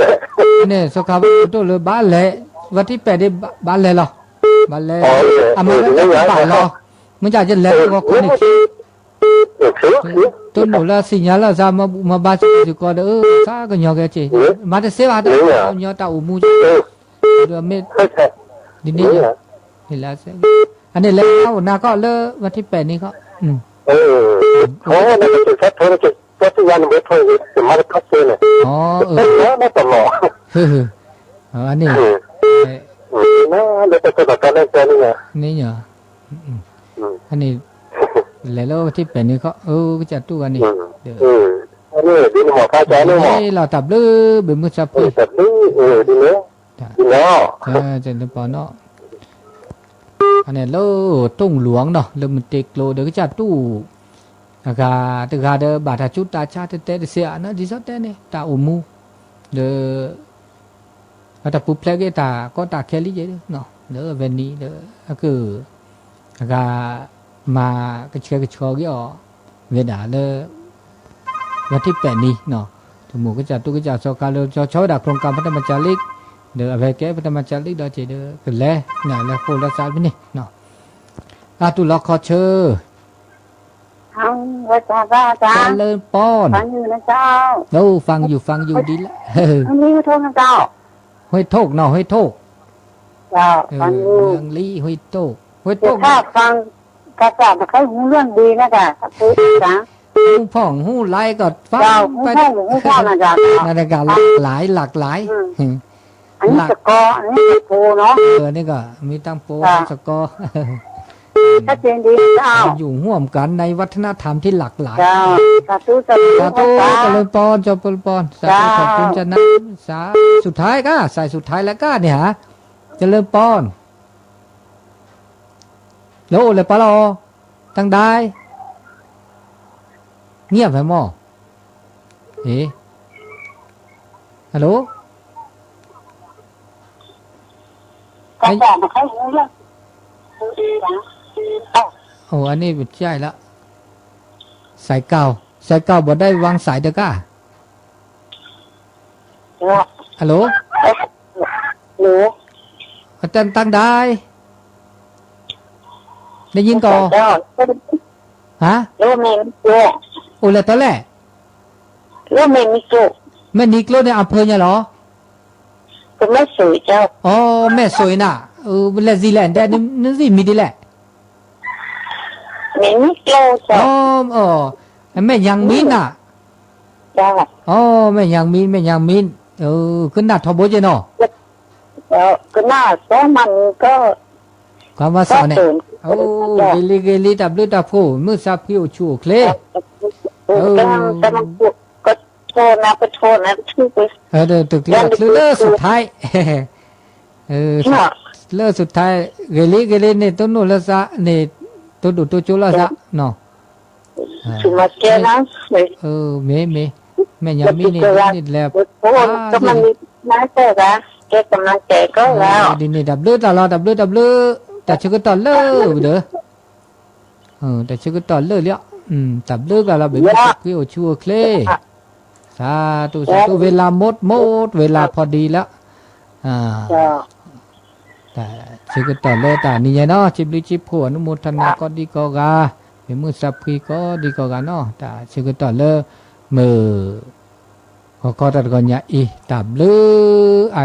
เนี่ยสกาวตัวเลยบ้านแหละวันที่8ได้บ้านแหละหรอบ้านแหละมันก็บ้านหรอมันจะแหละก็คนนี้ตัวหนูละสิญญาละจะมาบ้านสิก็ซาก็ยอแกจีมาแต่เสียบาแต่ยอตาอุมูเดี๋ยวไม่ดินี่เห็นแล้วเสียอันนี้แล้วนาก็เลิกวันที่8นี้ก็เขาเนี่ยจะใช้โทรศัพท์ก็ทุกวันเว็บโทรศัพท์มาทับเส้นเนี่ยไม่ตลอดอันนี้น่าเดี๋ยวจะตัดการเล่นแต่นี่ไงนี่เหรออันนี้แล้ววันที่8นี้ก็ก็จะตู้กันนี่อันนี้ดีหมอพาใจนี่หมอเราตับลือเบิ่งมือซับตับลือดีเนาะดีเนาะจะเป็นปอเนาะอันนี้เราตุ้งหลวงเนาะเรามันติกโลเดี๋ยวก็จะตู้กาตึกาเดบาทจุดตาชาเตเตเสียนะดิสัตเตเนี่ยตาอุมูเดแต่ปุ๊บแล้วก็ตาก็ตาแคลิเยเนาะเดเวนีเดก็คือกามาก็เชื่อก็ชอกี่อ๋อเวดาเลยวันที่8นี้เนาะทุกหมู่ก็จะตู้ก็จะสกัดเลยชอดาโครงการพัฒนาจาริกเดออะไรแกพัฒนาจาริกเราจะเดก็แล้วเนี่ยแล้วโคราชไปนี่เนาะตุลคอเชอฟังว่าจ้าเลินป้อนฟังอยู่นะเจ้าฟังอยู่ดีละนี่โทษนะเจ้าห้วยโทกเนาะห้วยโทกเจ้าฟังอยู่เรื่องลี่ห้วยโทกถ้าฟังกระจับเขาหูเรื่องดีนะจ๊ะครับจ้าหูพ่องหูไล่ก็ฟังไปหูพ่อนะจ๊ะนาฬิกาหลายหลากหลายอันนี้สกออันนี้โปเนาะนี่ก็มีตั้งโปสกอชัดเจนดีเจ้าอยู่ร่วมกันในวัฒนธรรมที่หลากหลายสาธุเจริญพรเจ้าปอนสาธุขอบคุณจ้านะสาสุดท้ายก็ใส่สุดท้ายแล้วก็เนี่ยฮะเจริญพรโลเลยปะลอตั้งได้เงียบไปมั้งฮัลโหลก็บอกมาให้รู้เรื่องอันนี้เป็นใช่ละสายเก่าบ่ได้วางสายเด้อก้าฮัลโหลอาจารย์ตั้งได้ยินก่อฮะโลเมนิโกแล้วตอนแรกโลเมนิโกแม่นิโกในอำเภอเนี่ยเหรอก็แม่สวยเจ้าแม่สวยน่ะเลซีแลนด์ได้นั่นสิมีดีแหละเมนิโกเจ้าแม่ยังมินน่ะเจ้าแม่ยังมินขึ้นหน้าทบเจเนาะก็น่าสมันก็ความว่าสอนเนี่ยเกลีดับลือดับผู้มือซับผิวชูเคลก็มันก็โทษนะชื่อไปตึกเลือสุดท้ายเลือสุดท้ายเกลีเนี่ยต้นนู้นละซะเนี่ยตัวดูตัวจุละซะเนาะคือมาเจอนะเมยังมีนี่แล้วก็มันมีน่าเจอนะแกกำลังใจก็แล้วดินี่ดับลือตลอดดับลือแต่ชื่อก็ตอนเลิกเด้อแต่ชื่อก็ตอนเลิกแล้วดับลือก็เราแบบพี่โอชัวเคลสาธุเวลาหมดเวลาพอดีแล้วแต่ชื่อก็ตอนเลิกแต่นี่ไงเนาะจิบลิจิบผัวนุโมทนาก็ดีก็กาเป็นมือสับพีก็ดีก็กันเนาะแต่ชื่อก็ตอนเลิกมือก็ตัดก่อนอย่าดับลือ